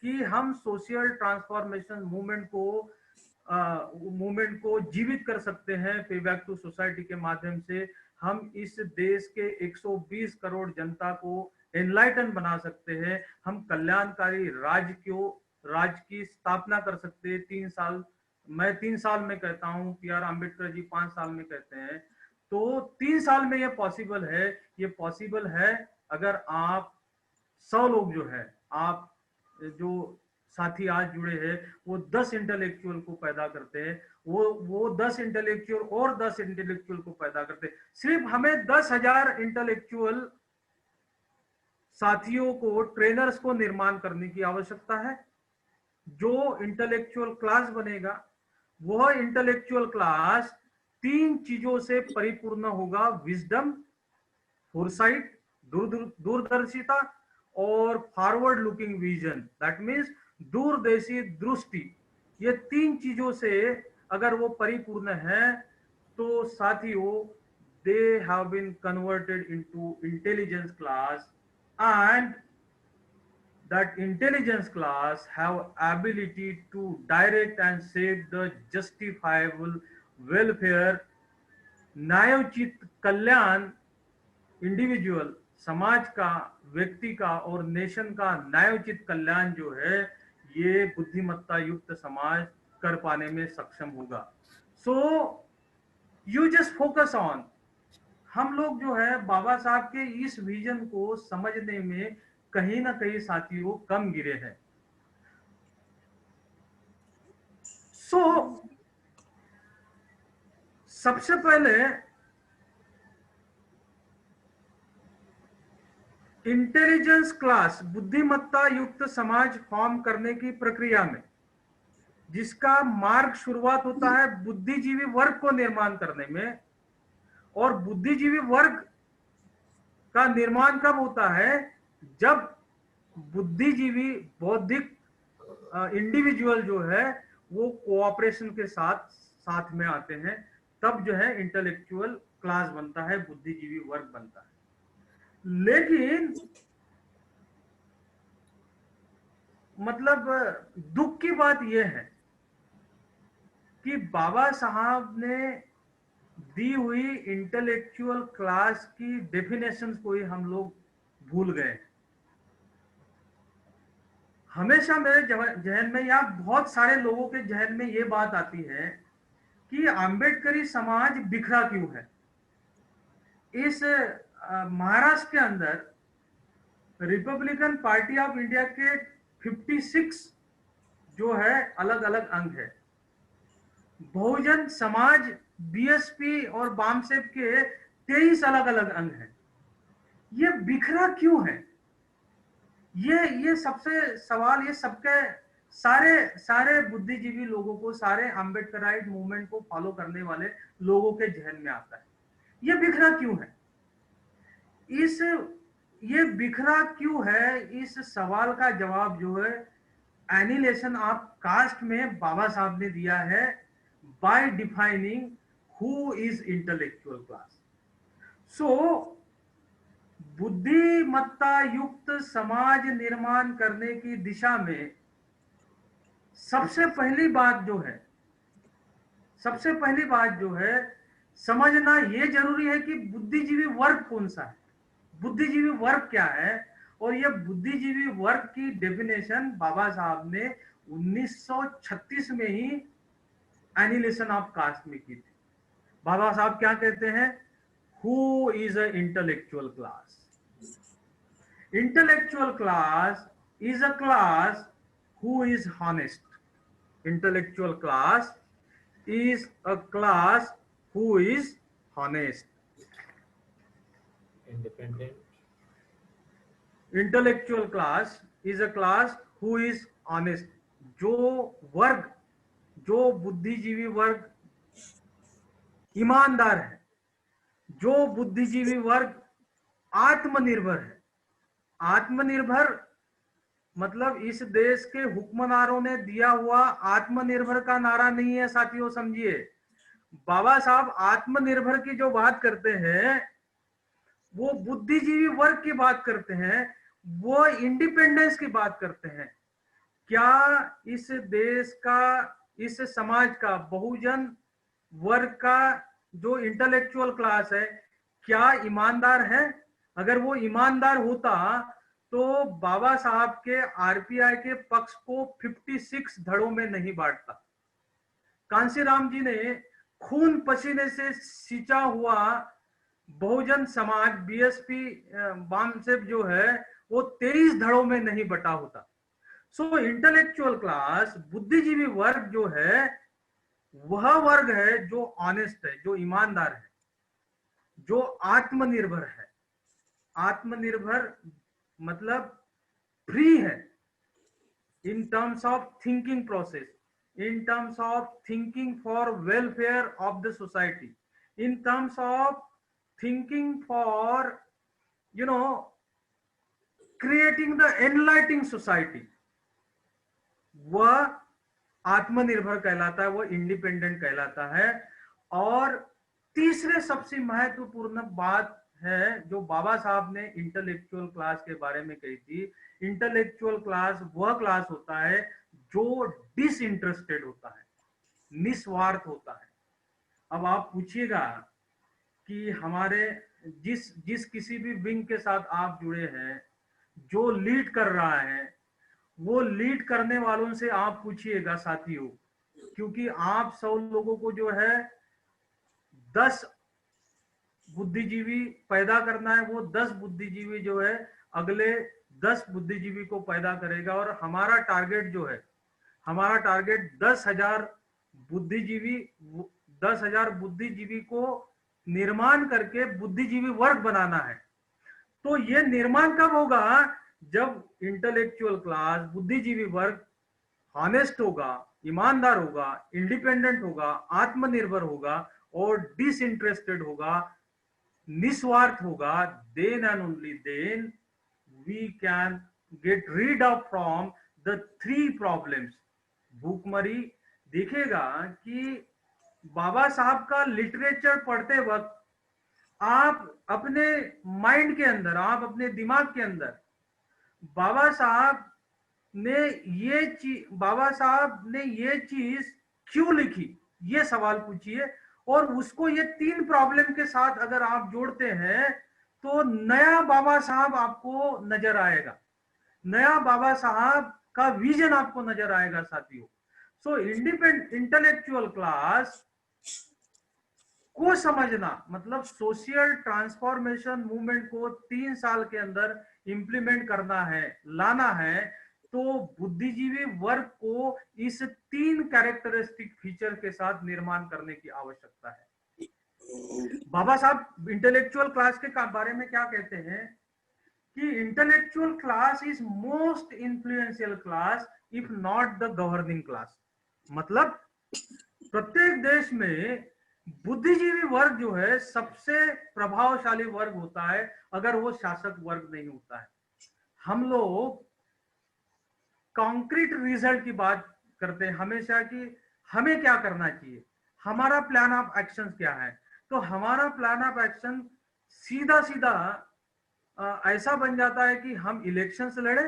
S2: कि हम सोशल ट्रांसफॉर्मेशन मूवमेंट को जीवित कर सकते हैं। पे बैक टू सोसाइटी के माध्यम से हम इस देश के 120 करोड़ जनता को एनलाइटन बना सकते हैं। हम कल्याणकारी राज्य की स्थापना कर सकते हैं। 3 साल, मैं 3 साल में कहता हूं, पी.आर. आम्बेडकर जी 5 साल में कहते हैं, तो 3 साल में ये पॉसिबल है। ये पॉसिबल है अगर आप 100 लोग जो है, आप जो साथी आज जुड़े हैं वो 10 इंटेलेक्चुअल को पैदा करते हैं, वो 10 इंटेलेक्चुअल और 10 इंटेलेक्चुअल को पैदा करते हैं। सिर्फ हमें 10,000 इंटेलेक्चुअल साथियों को, ट्रेनर्स को निर्माण करने की आवश्यकता है। जो इंटेलेक्चुअल क्लास बनेगा वह इंटेलेक्चुअल क्लास 3 चीजों से परिपूर्ण होगा: विजडम, फोरसाइट, दूरदर्शिता, और forward looking vision, that means दूरदेशी दृष्टि। ये 3 चीजों से अगर वो परिपूर्ण है तो साथियों they have been converted into intelligence class, and that intelligence class have ability to direct and shape the justifiable welfare, न्यायोचित कल्याण, इंडिविजुअल, समाज का, व्यक्ति का और नेशन का न्यायोचित कल्याण जो है ये बुद्धिमत्ता युक्त समाज कर पाने में सक्षम होगा। So you just focus on, हम लोग जो है बाबा साहब के इस विजन को समझने में कहीं ना कहीं साथियों कम गिरे हैं। सो सबसे पहले इंटेलिजेंस क्लास, बुद्धिमत्ता युक्त समाज फॉर्म करने की प्रक्रिया में जिसका मार्ग शुरुआत होता है बुद्धिजीवी वर्ग को निर्माण करने में, और बुद्धिजीवी वर्ग का निर्माण कब होता है? जब बुद्धिजीवी बौद्धिक इंडिविजुअल जो है वो कोऑपरेशन के साथ में आते हैं, तब जो है इंटेलेक्चुअल क्लास बनता है, बुद्धिजीवी वर्ग बनता है। लेकिन मतलब दुख की बात यह है कि बाबा साहब ने दी हुई इंटेलेक्चुअल क्लास की डेफिनेशंस को ही हम लोग भूल गए। हमेशा मेरे जहन में या बहुत सारे लोगों के जहन में ये बात आती है कि आम्बेडकरी समाज बिखरा क्यों है। इस महाराष्ट्र के अंदर रिपब्लिकन पार्टी ऑफ इंडिया के 56 जो है अलग अलग अंग है। बहुजन समाज बीएसपी और बामसेप के 23 अलग अलग अंग हैं। ये बिखरा क्यों है? ये सबसे सवाल, ये सबके सारे बुद्धिजीवी लोगों को, सारे आम्बेडकराइट मूवमेंट को फॉलो करने वाले लोगों के जहन में आता है। ये बिखरा क्यों है? ये बिखरा क्यों है, इस सवाल का जवाब जो है एनिलेशन ऑफ कास्ट में बाबा साहब ने दिया है by defining who is intellectual class. So बुद्धिमत्ता युक्त समाज निर्माण करने की दिशा में सबसे पहली बात जो है समझना ये जरूरी है कि बुद्धिजीवी वर्ग कौन सा है, बुद्धिजीवी वर्ग क्या है। और ये बुद्धिजीवी वर्ग की डेफिनेशन बाबा साहब ने 1936 में ही एनिलेशन ऑफ कास्ट में की थी। बाबा साहब क्या कहते हैं? Who is a intellectual class? Intellectual class is a class who is honest. Intellectual class is a class who is honest.
S1: Independent.
S2: Intellectual class is a class who is honest. जो बुद्धिजीवी वर्ग ईमानदार है, जो बुद्धिजीवी वर्ग आत्मनिर्भर है। आत्मनिर्भर मतलब इस देश के हुक्मरानों ने दिया हुआ आत्मनिर्भर का नारा नहीं है साथियों, समझिए। बाबा साहब आत्मनिर्भर की जो बात करते हैं वो बुद्धिजीवी वर्ग की बात करते हैं, वो इंडिपेंडेंस की बात करते हैं। क्या इस देश का, इस समाज का, बहुजन वर्ग का जो इंटेलेक्चुअल क्लास है, क्या ईमानदार है? अगर वो ईमानदार होता तो बाबा साहब के आरपीआई के पक्ष को 56 धड़ों में नहीं बांटता। कांशीराम जी ने खून पसीने से सींचा हुआ बहुजन समाज बीएसपी बामसेप जो है वो 23 धड़ों में नहीं बटा होता। सो इंटेलेक्चुअल क्लास, बुद्धिजीवी वर्ग जो है वह वर्ग है जो ऑनेस्ट है, जो ईमानदार है, जो आत्मनिर्भर है। आत्मनिर्भर मतलब फ्री है in terms of thinking process, in terms of thinking for welfare of the society, in terms of thinking for, you know, creating the enlightening society, वह आत्मनिर्भर कहलाता है, वह इंडिपेंडेंट कहलाता है। और तीसरे सबसे महत्वपूर्ण बात है जो बाबा साहब ने इंटेलेक्चुअल क्लास के बारे में कही थी, इंटेलेक्चुअल क्लास वह क्लास होता है जो डिसइंटरेस्टेड होता है, निस्वार्थ होता है। अब आप पूछिएगा कि हमारे जिस किसी भी विंग के साथ आप जुड़े हैं, जो लीड कर रहा है, वो लीड करने वालों से आप पूछिएगा साथियों, क्योंकि आप 100 लोगों को जो है 10 बुद्धिजीवी पैदा करना है, वो 10 बुद्धिजीवी जो है अगले 10 बुद्धिजीवी को पैदा करेगा। और हमारा टारगेट जो है, हमारा टारगेट 10,000 बुद्धिजीवी को निर्माण करके बुद्धिजीवी वर्ग बनाना है। तो ये निर्माण कब होगा? जब इंटेलेक्चुअल क्लास, बुद्धिजीवी वर्ग ऑनेस्ट होगा, ईमानदार होगा, इंडिपेंडेंट होगा, आत्मनिर्भर होगा और डिसइंटरेस्टेड होगा, निस्वार्थ होगा। then and only then we can get rid of from the 3 problems। भूखमरी देखिएगा कि बाबा साहब का लिटरेचर पढ़ते वक्त आप अपने माइंड के अंदर, आप अपने दिमाग के अंदर बाबा साहब ने ये चीज क्यों लिखी, ये सवाल पूछिए। और उसको ये 3 प्रॉब्लम के साथ अगर आप जोड़ते हैं तो नया बाबा साहब आपको नजर आएगा, नया बाबा साहब का विजन आपको नजर आएगा साथियों। सो इंटेलेक्चुअल क्लास को समझना मतलब सोशल ट्रांसफॉर्मेशन मूवमेंट को 3 साल के अंदर इंप्लीमेंट करना है, लाना है, तो बुद्धिजीवी वर्ग को इस 3 कैरेक्टरिस्टिक फीचर के साथ निर्माण करने की आवश्यकता है। बाबा साहब इंटेलेक्चुअल क्लास के बारे में क्या कहते हैं कि intellectual class is most influential class if not the governing class. मतलब प्रत्येक देश में बुद्धिजीवी वर्ग जो है सबसे प्रभावशाली वर्ग होता है अगर वो शासक वर्ग नहीं होता है। हम लोग कॉन्क्रीट रिजल्ट की बात करते हैं हमेशा कि हमें क्या करना चाहिए, हमारा प्लान ऑफ एक्शन क्या है। तो हमारा प्लान ऑफ एक्शन सीधा सीधा ऐसा बन जाता है कि हम इलेक्शंस लड़े,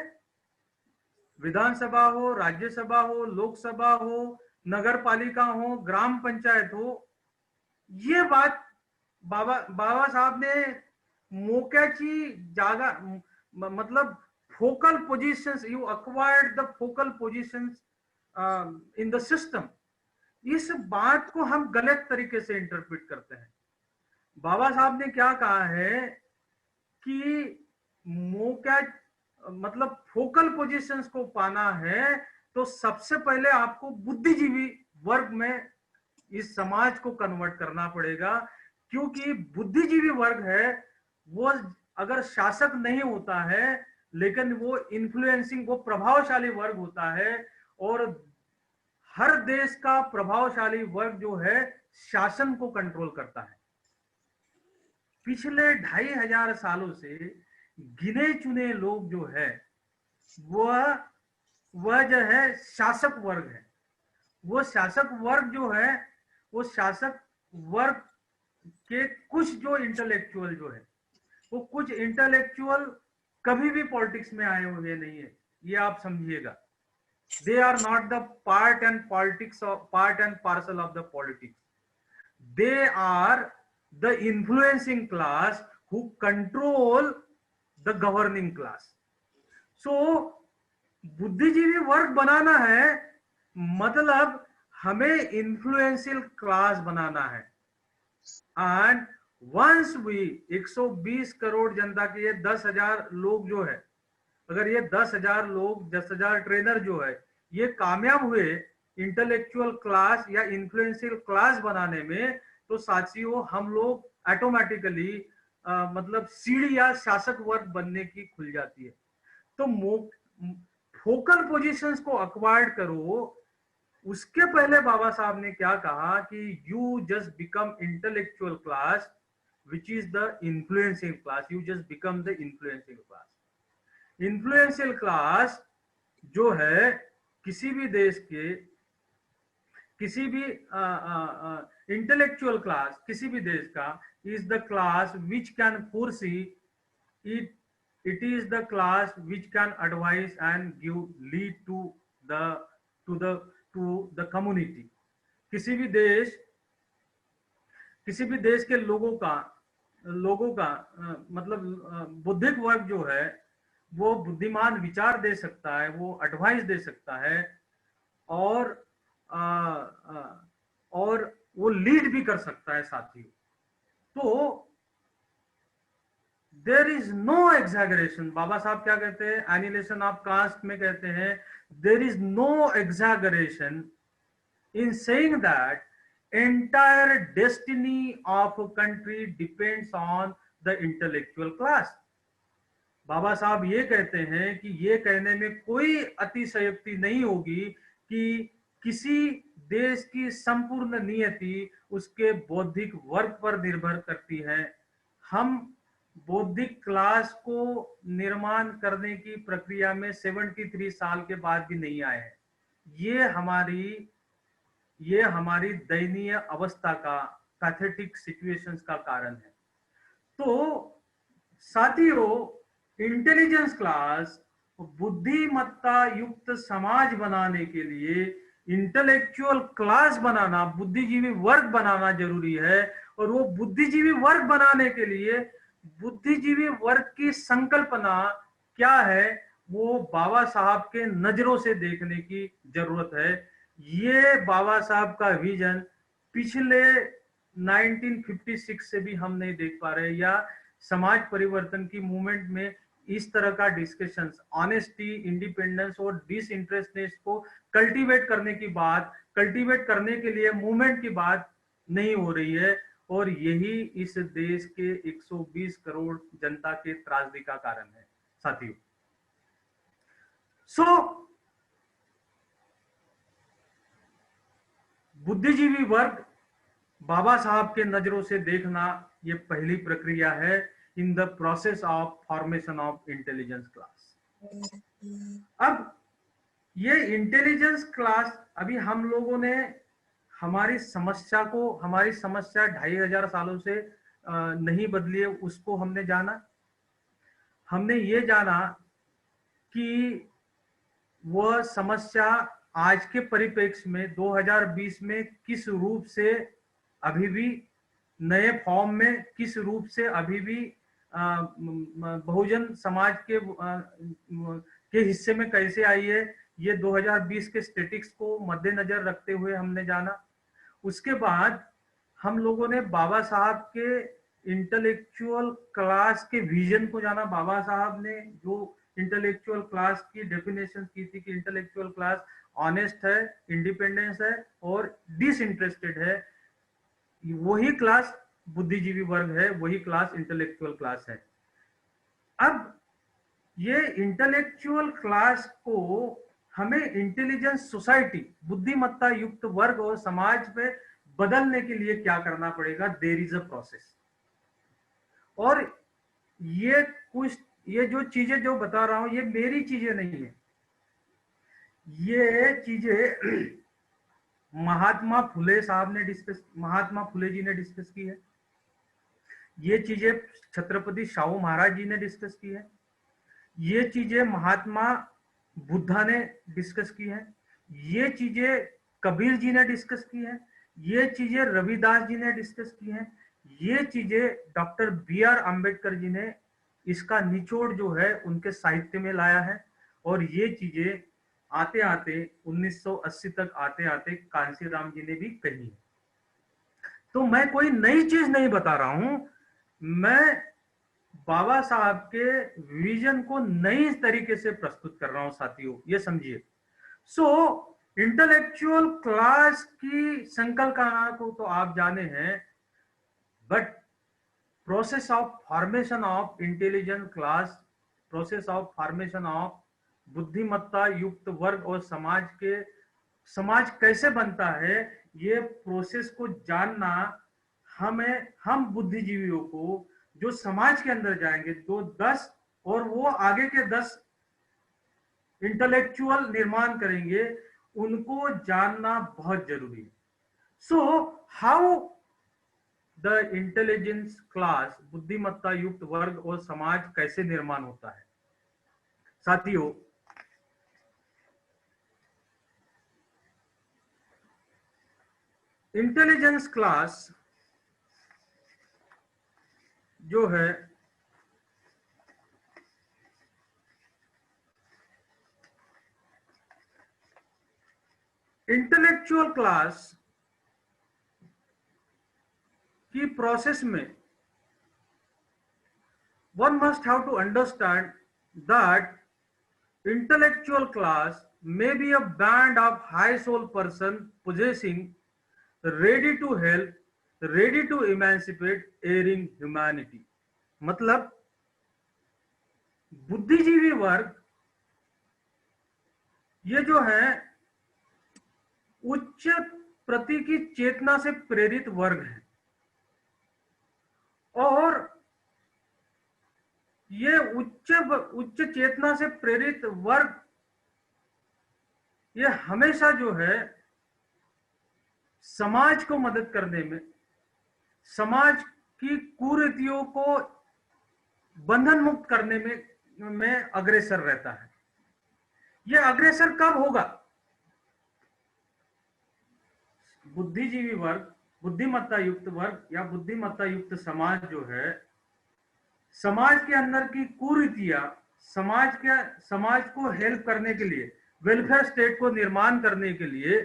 S2: विधानसभा हो, राज्यसभा हो, लोकसभा हो, नगर पालिका हो, ग्राम पंचायत हो। ये बात बाबा साहब ने मोक्याची जागा मतलब focal positions, you acquired the focal positions in the system, इस बात को हम गलत तरीके से इंटरप्रेट करते हैं। बाबा साहब ने क्या कहा है कि मोक्या मतलब फोकल पोजीशंस को पाना है तो सबसे पहले आपको बुद्धिजीवी वर्ग में इस समाज को कन्वर्ट करना पड़ेगा, क्योंकि बुद्धिजीवी वर्ग है वो अगर शासक नहीं होता है लेकिन वो इन्फ्लुएंसिंग, वो प्रभावशाली वर्ग होता है और हर देश का प्रभावशाली वर्ग जो है शासन को कंट्रोल करता है। पिछले 2500 सालों से गिने चुने लोग जो है वह जो है शासक वर्ग है। वो शासक वर्ग जो है, वो शासक वर्ग के कुछ जो इंटेलेक्चुअल जो है, वो कुछ इंटेलेक्चुअल कभी भी पॉलिटिक्स में आए हुए नहीं है, ये आप समझिएगा। They are not the part and parcel of the politics. They are the influencing class who control the governing class. So बुद्धिजीवी वर्ग बनाना है मतलब हमें इन्फ्लुएंशियल क्लास बनाना है। एंड वंस वी 120 करोड़ जनता के ये 10,000 लोग जो है, अगर ये 10,000 लोग 10,000 ट्रेनर जो है ये कामयाब हुए इंटेलेक्चुअल क्लास या इन्फ्लुएंशियल क्लास बनाने में, तो साथियों हम लोग ऑटोमेटिकली मतलब सीढ़ी या शासक वर्ग बनने की खुल जाती है। तो फोकल पोजीशंस को अक्वायर्ड करो, उसके पहले बाबा साहब ने क्या कहा कि you just become intellectual class which is the influential class, you just become the influential class. Influential class जो है किसी भी देश के, किसी भी इंटेलेक्चुअल क्लास किसी भी देश का is the class which can foresee it, it is the class which can advise and give lead to the community। किसी भी देश के लोगों का मतलब बौद्धिक वर्ग जो है वो बुद्धिमान विचार दे सकता है, वो एडवाइस दे सकता है और वो लीड भी कर सकता है साथियों। तो देर इज नो एग्जैगरेशन। बाबा साहब क्या कहते हैं, एनिलेशन ऑफ कास्ट में कहते हैं there is no exaggeration in saying that entire destiny of country depends on the intellectual class. Baba Saheb ये कहते हैं कि ये कहने में कोई अतिशयोक्ति नहीं होगी कि किसी देश की संपूर्ण नियति उसके बौद्धिक वर्ग पर निर्भर करती है। हम बौद्धिक क्लास को निर्माण करने की प्रक्रिया में 73 साल के बाद भी नहीं आए हैं। ये हमारी दयनीय अवस्था का, पैथेटिक सिचुएशंस का कारण है। तो साथियों, इंटेलिजेंस क्लास बुद्धिमत्ता युक्त समाज बनाने के लिए इंटेलेक्चुअल क्लास बनाना, बुद्धिजीवी वर्ग बनाना जरूरी है। और वो बुद्धिजीवी वर्ग बनाने के लिए बुद्धिजीवी वर्ग की संकल्पना क्या है, वो बाबा साहब के नजरों से देखने की जरूरत है। ये बाबा साहब का विजन पिछले 1956 से भी हम नहीं देख पा रहे, या समाज परिवर्तन की मूवमेंट में इस तरह का डिस्कशंस, ऑनेस्टी, इंडिपेंडेंस और डिसइंटरेस्टनेस को कल्टीवेट करने की बात, कल्टीवेट करने के लिए मूवमेंट की बात नहीं हो रही है। और यही इस देश के 120 करोड़ जनता के त्रासदी का कारण है साथियों। बुद्धिजीवी वर्ग बाबा साहब के नजरों से देखना ये पहली प्रक्रिया है in the process of formation of intelligence class. अब ये इंटेलिजेंस क्लास, अभी हम लोगों ने हमारी समस्या 2500 सालों से नहीं बदली है, उसको हमने जाना। हमने ये जाना कि वह समस्या आज के परिप्रेक्ष्य में 2020 में किस रूप से अभी भी नए फॉर्म में, किस रूप से अभी भी बहुजन समाज के हिस्से में कैसे आई है, ये 2020 के स्टेटिक्स को मद्देनजर रखते हुए हमने जाना। उसके बाद हम लोगों ने बाबा साहब के इंटेलेक्चुअल क्लास के विजन को जाना। बाबा साहब ने जो इंटेलेक्चुअल क्लास की डेफिनेशन की थी कि इंटेलेक्चुअल क्लास ऑनेस्ट है, इंडिपेंडेंस है और डिसइंटरेस्टेड है, वही क्लास बुद्धिजीवी वर्ग है, वही क्लास इंटेलेक्चुअल क्लास है। अब ये इंटेलेक्चुअल क्लास को हमें इंटेलिजेंस सोसाइटी, बुद्धिमत्ता युक्त वर्ग और समाज में बदलने के लिए क्या करना पड़ेगा? There is a process. और ये कुछ, ये जो चीजें जो बता रहा हूं ये मेरी चीजें नहीं है, ये चीजें महात्मा फुले साहब ने डिस्कस, महात्मा फुले जी ने डिस्कस की है, ये चीजें छत्रपति शाहू महाराज जी ने डिस्कस की है, ये चीजें महात्मा बुद्धा ने डिस्कस की है, ये चीजें कबीर जी ने डिस्कस की है, ये चीजें रविदास जी ने डिस्कस की है, ये चीजें doctor B are Ambedkar ji ने इसका निचोड़ जो है उनके साहित्य में लाया है, और ये चीजें आते आते 1980 तक आते आते कांशीराम जी ने भी कही है। तो मैं कोई नई चीज नहीं बता रहा हूं, मैं बाबा साहब के विजन को नई तरीके से प्रस्तुत कर रहा हूं साथियों, ये समझिए। सो इंटेलेक्चुअल क्लास की संकल्पना को तो आप जाने हैं, but process of formation of intelligent class, process of formation of बुद्धिमत्ता युक्त वर्ग और समाज कैसे बनता है, ये प्रोसेस को जानना हमें, हम बुद्धिजीवियों को जो समाज के अंदर जाएंगे, 10 और वो आगे के 10 इंटेलेक्चुअल निर्माण करेंगे, उनको जानना बहुत जरूरी है। So how the intelligence class, बुद्धिमत्ता युक्त वर्ग और समाज कैसे निर्माण होता है साथियों? इंटेलिजेंस क्लास जो है इंटेलेक्चुअल क्लास की प्रोसेस में one must have to understand that intellectual class may be a band of high soul person possessing, ready to help, ready to emancipate erring humanity। मतलब बुद्धिजीवी वर्ग ये जो है उच्च प्रति की चेतना से प्रेरित वर्ग है, और ये उच्च चेतना से प्रेरित वर्ग ये हमेशा जो है समाज को मदद करने में, समाज की कुरीतियों को बंधन मुक्त करने में अग्रसर रहता है। ये अग्रसर कब होगा? बुद्धिजीवी वर्ग, बुद्धिमत्ता युक्त वर्ग या बुद्धिमत्ता युक्त समाज जो है, समाज के अंदर की कुरीतियां, समाज को हेल्प करने के लिए, वेलफेयर स्टेट को निर्माण करने के लिए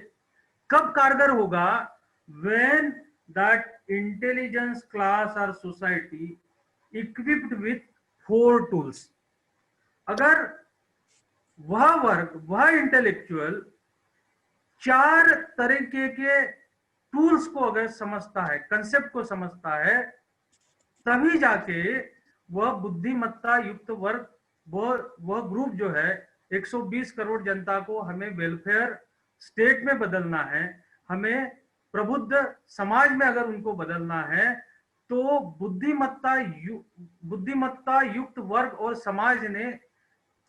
S2: कब कारगर होगा? व्हेन दैट इंटेलिजेंस क्लास और सोसाइटी इक्विप्ड विथ 4 टूल्स। अगर वह वर्ग, वह इंटेलेक्चुअल 4 तरीके के टूल्स को अगर समझता है, कंसेप्ट को समझता है, तभी जाके वह बुद्धिमत्ता युक्त वर्ग, वह ग्रुप जो है 120 करोड़ जनता को हमें वेलफेयर स्टेट में बदलना है, हमें प्रबुद्ध समाज में अगर उनको बदलना है, तो बुद्धिमत्ता युक्त वर्ग और समाज ने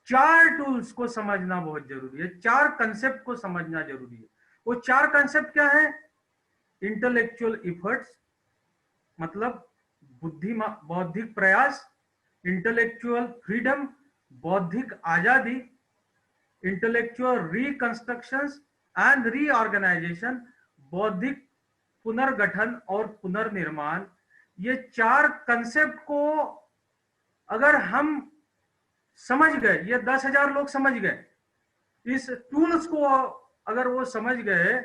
S2: 4 टूल्स को समझना बहुत जरूरी है, 4 कंसेप्ट को समझना जरूरी है। वो 4 कंसेप्ट क्या है? इंटेलेक्चुअल इफर्ट्स, मतलब बौद्धिक प्रयास, इंटेलेक्चुअल फ्रीडम, बौद्धिक आजादी, इंटेलेक्चुअल रिकंस्ट्रक्शंस एंड रीऑर्गेनाइजेशन, बौद्धिक पुनर्गठन और पुनर्निर्माण। ये 4 कंसेप्ट को अगर हम समझ गए, ये 10,000 लोग समझ गए, इस टूल्स को अगर वो समझ गए,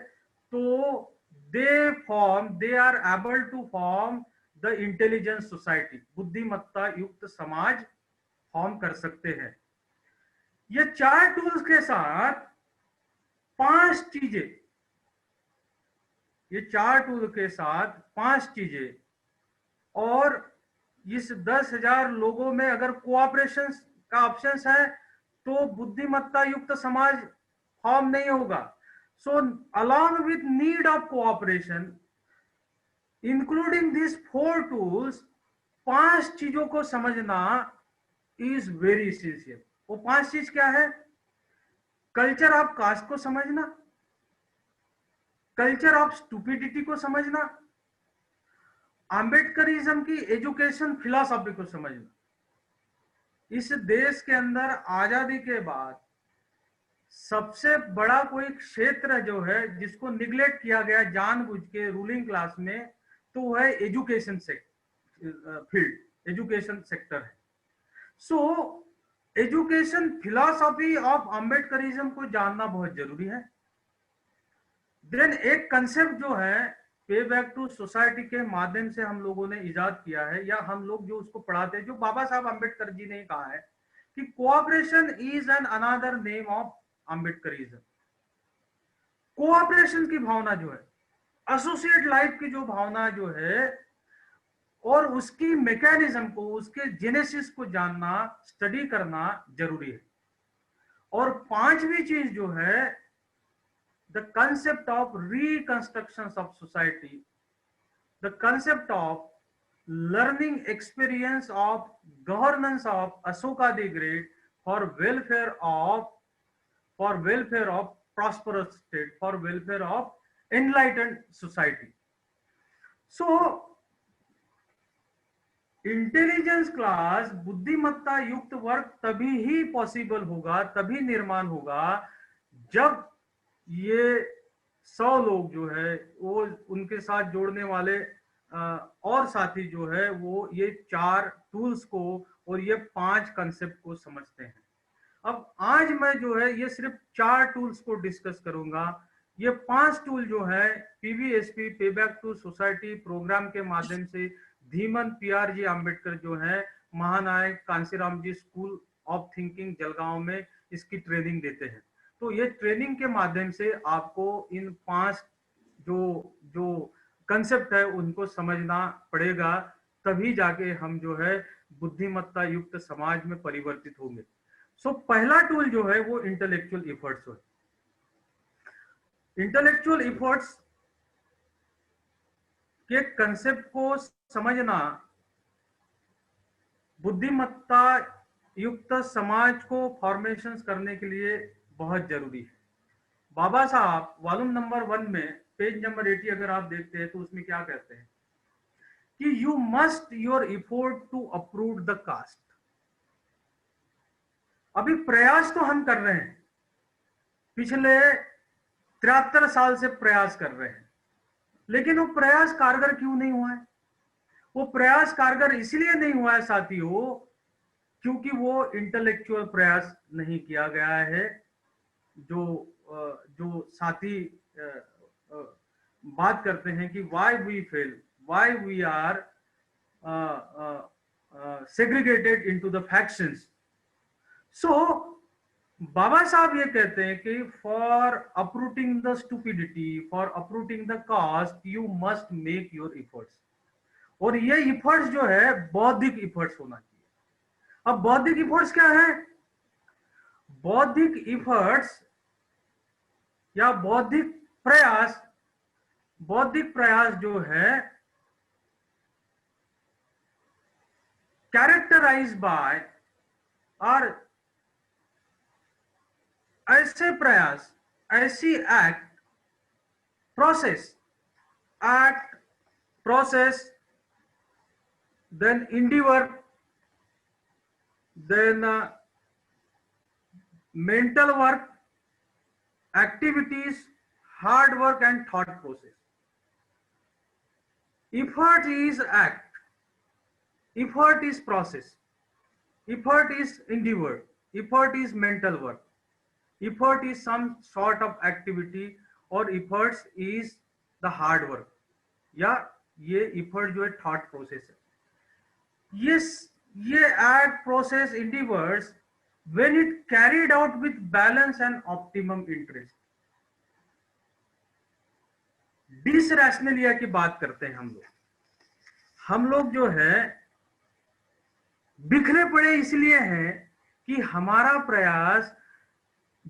S2: तो they are able to form the intelligent society, बुद्धिमत्ता युक्त समाज फॉर्म कर सकते हैं। ये 4 टूल्स के साथ 5 चीजें, ये 4 टूल के साथ 5 चीजें, और इस 10,000 लोगों में अगर कोऑपरेशन का ऑप्शन है, तो बुद्धिमत्ता युक्त समाज फॉर्म नहीं होगा। So along with need of cooperation including this 4 tools, 5 चीजों को समझना इज वेरी इसेंशियल। वो 5 चीज क्या है? कल्चर ऑफ कास्ट को समझना, कल्चर ऑफ स्टूपिडिटी को समझना, आम्बेडकरिज्म की एजुकेशन फिलॉसफी को समझना। इस देश के अंदर आजादी के बाद सबसे बड़ा कोई क्षेत्र जो है जिसको निग्लेक्ट किया गया जानबूझ के रूलिंग क्लास में, तो वो है एजुकेशन फील्ड, एजुकेशन सेक्टर है। सो एजुकेशन फिलॉसफी ऑफ आम्बेडकरिज्म को जानना बहुत जरूरी है। देन एक कंसेप्ट जो है पे बैक टू सोसाइटी के माध्यम से हम लोगों ने इजाद किया है, या हम लोग जो उसको पढ़ाते हैं, जो बाबा साहब अम्बेडकर जी ने कहा है कि cooperation is an another name of Ambedkarism. Cooperation की भावना जो है, एसोसिएट लाइफ की जो भावना जो है, और उसकी मैकेनिज्म को, उसके जेनेसिस को जानना, स्टडी करना जरूरी है। और 5वीं चीज जो है, the concept of reconstructions of society, the concept of learning experience of governance of Ashoka the Great for welfare of prosperous state, for welfare of enlightened society. So intelligence class, बुद्धिमत्ता युक्त वर्ग तभी ही पॉसिबल होगा, तभी निर्माण होगा जब ये 100 लोग जो है वो उनके साथ जोड़ने वाले और साथी जो है वो ये 4 टूल्स को और ये 5 कंसेप्ट को समझते हैं। अब आज मैं जो है ये सिर्फ 4 टूल्स को डिस्कस करूंगा। ये 5 टूल जो है पीवीएसपी, पे बैक टू सोसाइटी प्रोग्राम के माध्यम से धीमन पीआरजी अंबेडकर जो है महानायक कांसीराम जी स्कूल ऑफ थिंकिंग जलगांव में इसकी ट्रेनिंग देते हैं। तो ये ट्रेनिंग के माध्यम से आपको इन 5 जो कंसेप्ट है उनको समझना पड़ेगा, तभी जाके हम जो है बुद्धिमत्ता युक्त समाज में परिवर्तित होंगे। सो पहला टूल जो है वो इंटेलेक्चुअल एफर्ट्स है। इंटेलेक्चुअल एफर्ट्स के कंसेप्ट को समझना बुद्धिमत्ता युक्त समाज को फॉर्मेशन करने के लिए बहुत जरूरी है। बाबा साहब वॉल्यूम नंबर 1 में पेज नंबर 80 अगर आप देखते हैं तो उसमें क्या कहते हैं कि you must your effort to approve the caste. अभी प्रयास तो हम कर रहे हैं, पिछले 73 साल से प्रयास कर रहे हैं, लेकिन वो प्रयास कारगर क्यों नहीं हुआ है? वो प्रयास कारगर इसलिए नहीं हुआ है साथियों, क्योंकि वो इंटेलेक्चुअल प्रयास नहीं किया गया है। जो साथी बात करते हैं कि why we fail, why we are segregated into the factions. So Baba Saheb ये कहते हैं कि for uprooting the stupidity, for uprooting the caste, you must make your efforts. और ये एफर्ट्स जो है बौद्धिक एफर्ट्स होना चाहिए। अब बौद्धिक एफर्ट्स क्या है? बौद्धिक एफर्ट्स या बौद्धिक प्रयास जो है कैरेक्टराइज बाय, और ऐसे प्रयास, ऐसी process, then endeavor, then mental work, activities, hard work and thought process. Effort is act, effort is process, effort is endeavor, effort is mental work, effort is some sort of activity, और efforts is the hard work, या ये effort जो है thought process है। ये act, process, endeavors when it carried out with balance and optimum interest। डिसरैशनलिया की बात करते हैं हम लोग जो है बिखरे पड़े इसलिए हैं कि हमारा प्रयास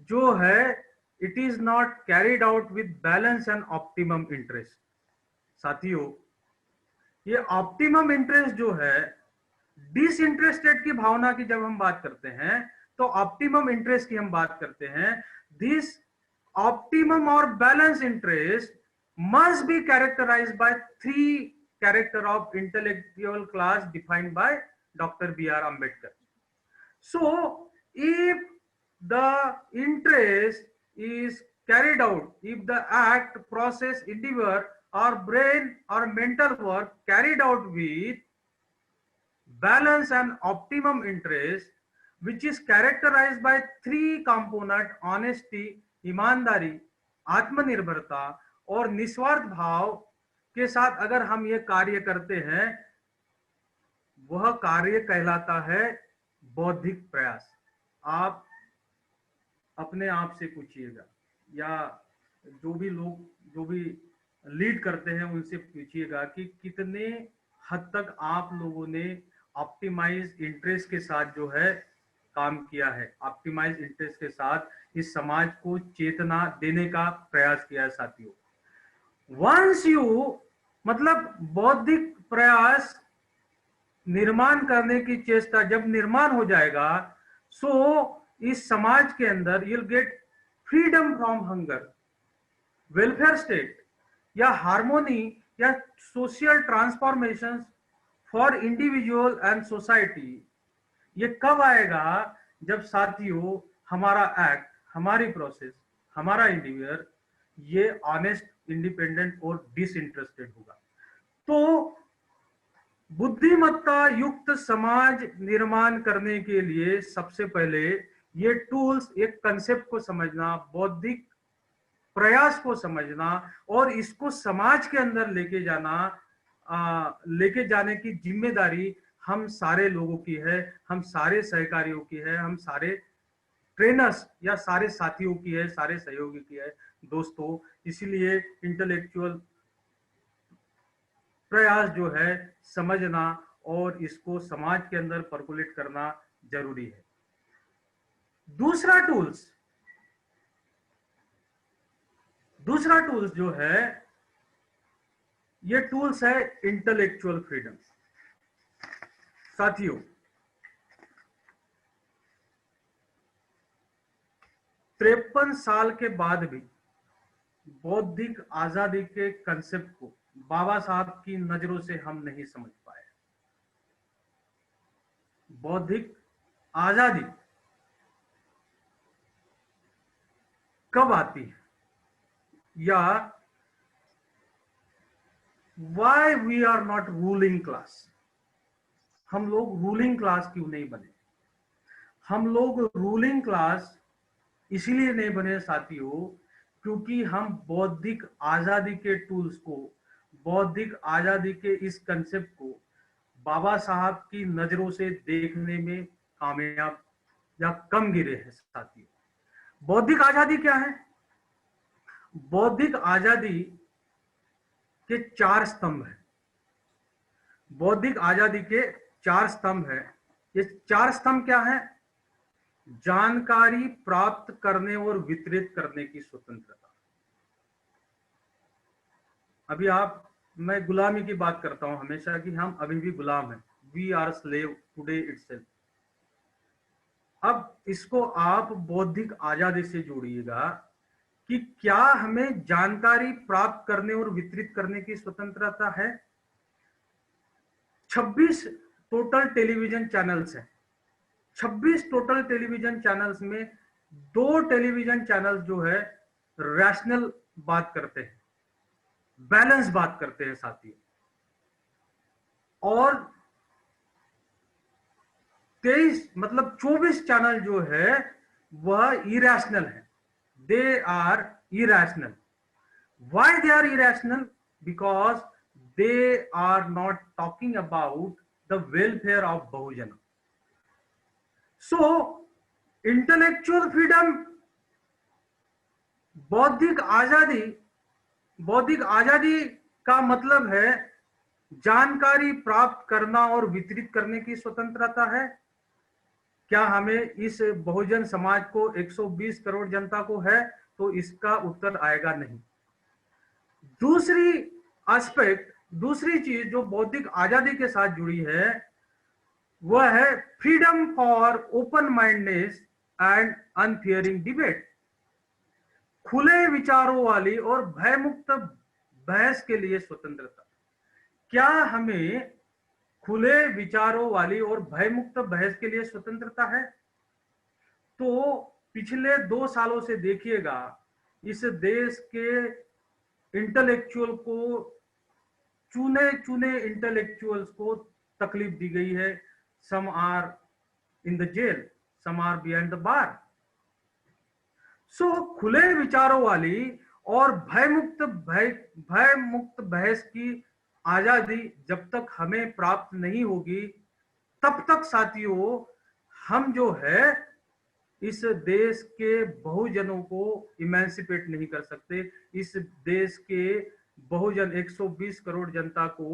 S2: जो है it is not carried out with balance and optimum interest. साथियों, ये ऑप्टिमम इंटरेस्ट जो है, डिसइंटरेस्टेड की भावना की जब हम बात करते हैं तो ऑप्टिमम इंटरेस्ट की हम बात करते हैं. दिस ऑप्टिमम और balance interest must be characterized by three character of intellectual class defined by Dr. B.R. Ambedkar. So if the interest is carried out, if the act, process, endeavor or brain or mental work carried out with balance and optimum interest, which is characterized by three component: honesty, ईमानदारी, आत्मनिर्भरता और निस्वार्थ भाव के साथ अगर हम ये कार्य करते हैं, वह कार्य कहलाता है बौद्धिक प्रयास. आप अपने आप से पूछिएगा या जो भी लोग जो भी लीड करते हैं उनसे पूछिएगा कि कितने हद तक आप लोगों ने ऑप्टिमाइज इंटरेस्ट के साथ जो है काम किया है, ऑप्टिमाइज इंटरेस्ट के साथ इस समाज को चेतना देने का प्रयास किया है. साथियों, वंस यू मतलब बौद्धिक प्रयास निर्माण करने की चेष्टा जब निर्माण हो जाएगा, सो इस समाज के अंदर you'll get freedom from hunger, welfare state या हार्मोनी या social transformation for individual and society. ये कब आएगा? जब साथियों हमारा एक्ट, हमारी प्रोसेस, हमारा इंडिविजुअल ये ऑनेस्ट, इंडिपेंडेंट और डिसइंटरेस्टेड होगा. तो बुद्धिमत्ता युक्त समाज निर्माण करने के लिए सबसे पहले ये टूल्स, एक कंसेप्ट को समझना, बौद्धिक प्रयास को समझना और इसको समाज के अंदर लेके जाने की जिम्मेदारी हम सारे लोगों की है, हम सारे सहकारियों की है, हम सारे ट्रेनर्स या सारे साथियों की है, सारे सहयोगी की है. दोस्तों, इसीलिए इंटेलेक्चुअल प्रयास जो है समझना और इसको समाज के अंदर परकुलेट करना जरूरी है. दूसरा टूल्स जो है, ये टूल्स है इंटेलेक्चुअल फ्रीडम. साथियों, 53 साल के बाद भी बौद्धिक आजादी के कंसेप्ट को बाबा साहब की नजरों से हम नहीं समझ पाए. बौद्धिक आजादी कब आती है या why we are not ruling class. हम लोग रूलिंग क्लास क्यों नहीं बने? हम लोग रूलिंग क्लास इसीलिए नहीं बने साथियों क्योंकि हम बौद्धिक आजादी के टूल्स को, बौद्धिक आजादी के इस कंसेप्ट को बाबा साहब की नजरों से देखने में कामयाब या कम गिरे हैं. साथियों, बौद्धिक आजादी क्या है? बौद्धिक आजादी के 4 स्तंभ हैं. बौद्धिक आजादी के 4 स्तंभ है. ये 4 स्तंभ क्या है? जानकारी प्राप्त करने और वितरित करने की स्वतंत्रता. अभी मैं गुलामी की बात करता हूं हमेशा कि हम अभी भी गुलाम हैं. We are slave today itself. अब इसको आप बौद्धिक आजादी से जोड़िएगा कि क्या हमें जानकारी प्राप्त करने और वितरित करने की स्वतंत्रता है? 26 टोटल टेलीविजन चैनल्स हैं. 26 टोटल टेलीविजन चैनल्स में 2 टेलीविजन चैनल्स जो है रैशनल बात करते हैं, बैलेंस बात करते हैं साथियों, और 24 चैनल जो है वह इरेशनल है. They are irrational. Why they are irrational? Because they are not talking about the welfare of Bahujan. So intellectual freedom, बौद्धिक आजादी का मतलब है जानकारी प्राप्त करना और वितरित करने की स्वतंत्रता है. क्या हमें इस बहुजन समाज को 120 करोड़ जनता को है तो इसका उत्तर आएगा नहीं। दूसरी एस्पेक्ट, दूसरी चीज जो बौद्धिक आजादी के साथ जुड़ी है वह है freedom for open mindness and unfearing debate. खुले विचारों वाली और भयमुक्त बहस के लिए स्वतंत्रता। क्या हमें खुले विचारों वाली और भयमुक्त बहस के लिए स्वतंत्रता है? तो पिछले 2 सालों से देखिएगा, इस देश के इंटेलेक्चुअल को, चुने चुने इंटेलेक्चुअल्स को तकलीफ दी गई है। Some are in the jail, some are behind the bar. So खुले विचारों वाली और भयमुक्त बहस की आजादी जब तक हमें प्राप्त नहीं होगी, तब तक साथियों हम जो है इस देश के बहुजनों को इमेंसिपेट नहीं कर सकते। इस देश के बहुजन 120 करोड़ जनता को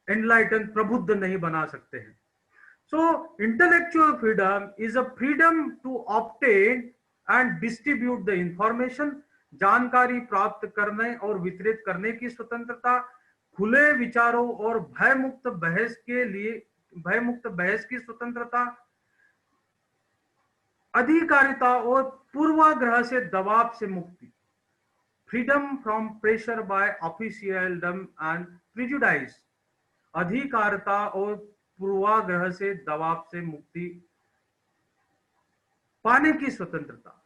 S2: एनलाइटन, प्रबुद्ध नहीं बना सकते हैं। So intellectual freedom is a freedom to obtain and distribute the information. जानकारी प्राप्त करने और वितरित करने की स्वतंत्रता, खुले विचारों और भयमुक्त बहस के लिए, भयमुक्त बहस की स्वतंत्रता, अधिकारिता और पूर्वाग्रह से दबाव से मुक्ति, freedom from pressure by officialdom and prejudice, अधिकारिता और पूर्वाग्रह से दबाव से मुक्ति पाने की स्वतंत्रता।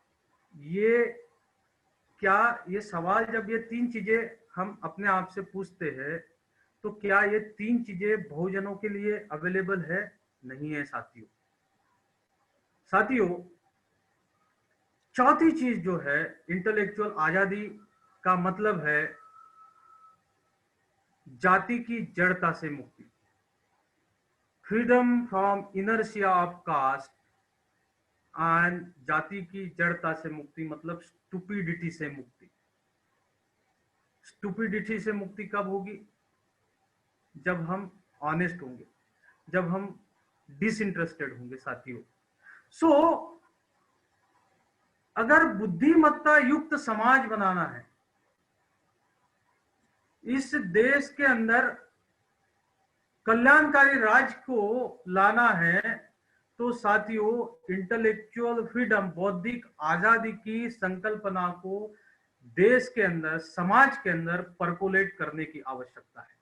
S2: ये क्या, ये सवाल जब ये 3 चीजें हम अपने आप से पूछते हैं तो क्या ये 3 चीजें बहुजनों के लिए अवेलेबल है? नहीं है साथियों। साथियों, चौथी चीज जो है इंटेलेक्चुअल आजादी का मतलब है जाति की जड़ता से मुक्ति, freedom from inertia of caste and जाति की जड़ता से मुक्ति मतलब स्टूपिडिटी से मुक्ति। स्टूपिडिटी से मुक्ति कब होगी? जब हम ऑनेस्ट होंगे, जब हम डिसइंटरेस्टेड होंगे साथियों। सो अगर बुद्धिमत्ता युक्त समाज बनाना है, इस देश के अंदर कल्याणकारी राज्य को लाना है, तो साथियों इंटेलेक्चुअल फ्रीडम, बौद्धिक आजादी की संकल्पना को देश के अंदर, समाज के अंदर परकोलेट करने की आवश्यकता है।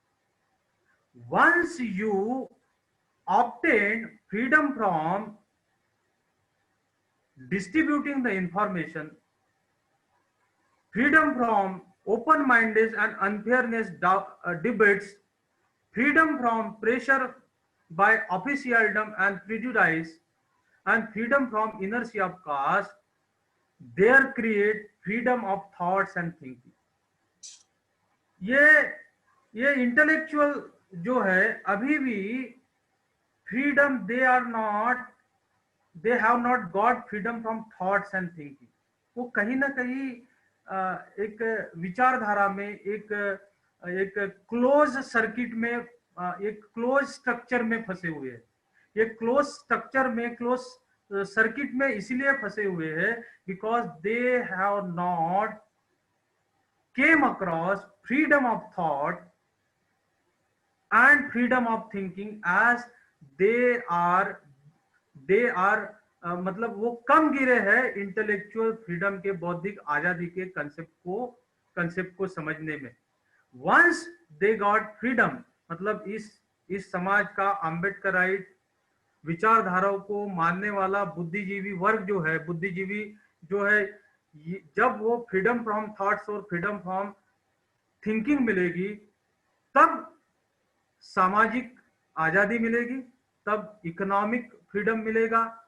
S2: Once you obtain freedom from distributing the information, freedom from open-minded and unfairness debates, freedom from pressure by officialdom and prejudice, and freedom from inertia of caste, there create freedom of thoughts and thinking. ये intellectual जो है अभी भी freedom, they have not got freedom from thoughts and thinking. वो कहीं ना कहीं एक विचारधारा में, एक क्लोज सर्किट में, एक क्लोज स्ट्रक्चर में फंसे हुए हैं। ये क्लोज स्ट्रक्चर में, क्लोज सर्किट में इसलिए फंसे हुए हैं because they have not came across freedom of thought and freedom of thinking as they are मतलब वो कम गिरे हैं इंटेलेक्चुअल फ्रीडम के, बौद्धिक आजादी के कंसेप्ट को समझने में। वंस दे गॉट फ्रीडम मतलब इस समाज का अम्बेडकराइट विचारधाराओं को मानने वाला बुद्धिजीवी वर्ग जो है, बुद्धिजीवी जो है, जब वो फ्रीडम फ्रॉम थॉट्स और फ्रीडम फ्रॉम थिंकिंग मिलेगी, तब सामाजिक आजादी मिलेगी, तब इकोनॉमिक फ्रीडम मिलेगा,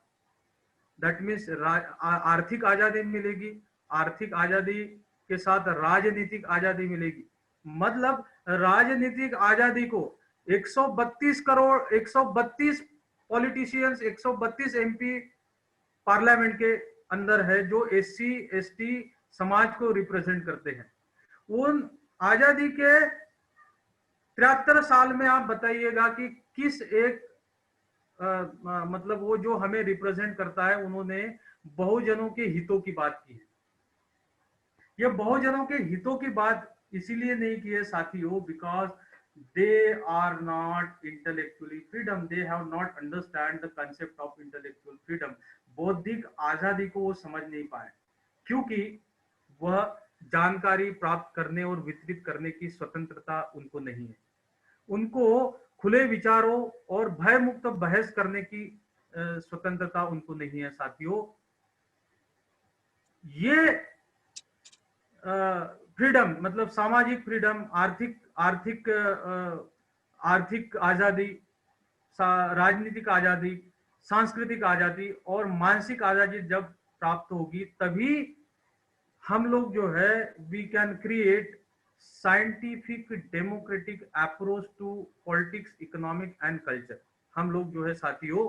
S2: दैट मीन्स आर्थिक आजादी मिलेगी, आर्थिक आजादी के साथ राजनीतिक आजादी मिलेगी। मतलब राजनीतिक आजादी को 132 पॉलिटिशियंस, 132 एमपी पार्लियामेंट के अंदर है जो एससी एसटी समाज को रिप्रेजेंट करते हैं। उन आजादी के 73 साल में आप बताइएगा कि किस एक मतलब वो जो हमें रिप्रेजेंट करता है, उन्होंने बहुजनों के हितों की बात की है। ये बहुजनों के हितों की बात इसीलिए नहीं की है साथियों, because they are not intellectually freedom, they have not understand the concept of intellectual freedom. बौद्धिक आजादी को वो समझ नहीं पाए, क्योंकि वह जानकारी प्राप्त करने और वितरित करने की स्वतंत्रता उनको नहीं है। उनको खुले विचारों और भय मुक्त बहस करने की स्वतंत्रता उनको नहीं है साथियों। ये फ्रीडम मतलब सामाजिक फ्रीडम, आर्थिक आर्थिक आर्थिक आजादी, राजनीतिक आजादी, सांस्कृतिक आजादी और मानसिक आजादी जब प्राप्त होगी, तभी हम लोग जो है we can create scientific democratic approach to politics, economic and culture. हम लोग जो है साथियों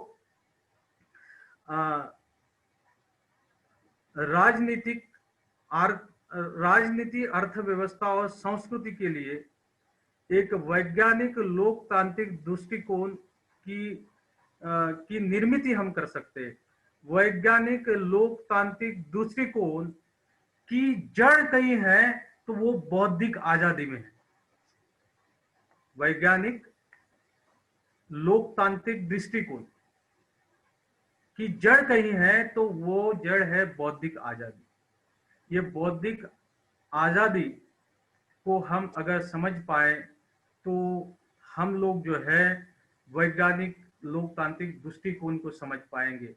S2: राजनीति, अर्थव्यवस्था और संस्कृति के लिए एक वैज्ञानिक लोकतांत्रिक दृष्टिकोण की निर्मिति हम कर सकते हैं। वैज्ञानिक लोकतांत्रिक दृष्टिकोण की जड़ कहीं है तो वो बौद्धिक आजादी में है। वैज्ञानिक लोकतांत्रिक दृष्टिकोण की जड़ कहीं है तो वो जड़ है बौद्धिक आजादी। ये बौद्धिक आजादी को हम अगर समझ पाए तो हम लोग जो है वैज्ञानिक लोकतांत्रिक दृष्टिकोण को समझ पाएंगे।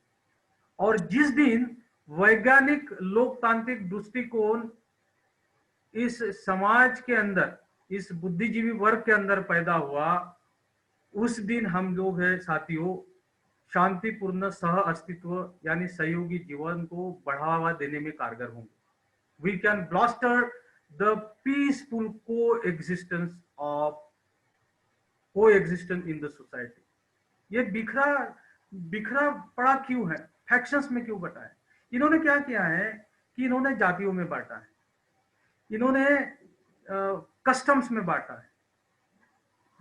S2: और जिस दिन वैज्ञानिक लोकतांत्रिक दृष्टिकोण इस समाज के अंदर, इस बुद्धिजीवी वर्ग के अंदर पैदा हुआ, उस दिन हम लोग है साथियों शांतिपूर्ण सह अस्तित्व यानी सहयोगी जीवन को बढ़ावा देने में कारगर होंगे। We can foster the peaceful coexistence in the society. ये बिखरा पड़ा क्यों है, फैक्शंस में क्यों बटा है? इन्होंने क्या किया है कि इन्होंने जातियों में बांटा है, इन्होंने कस्टम्स में बांटा है।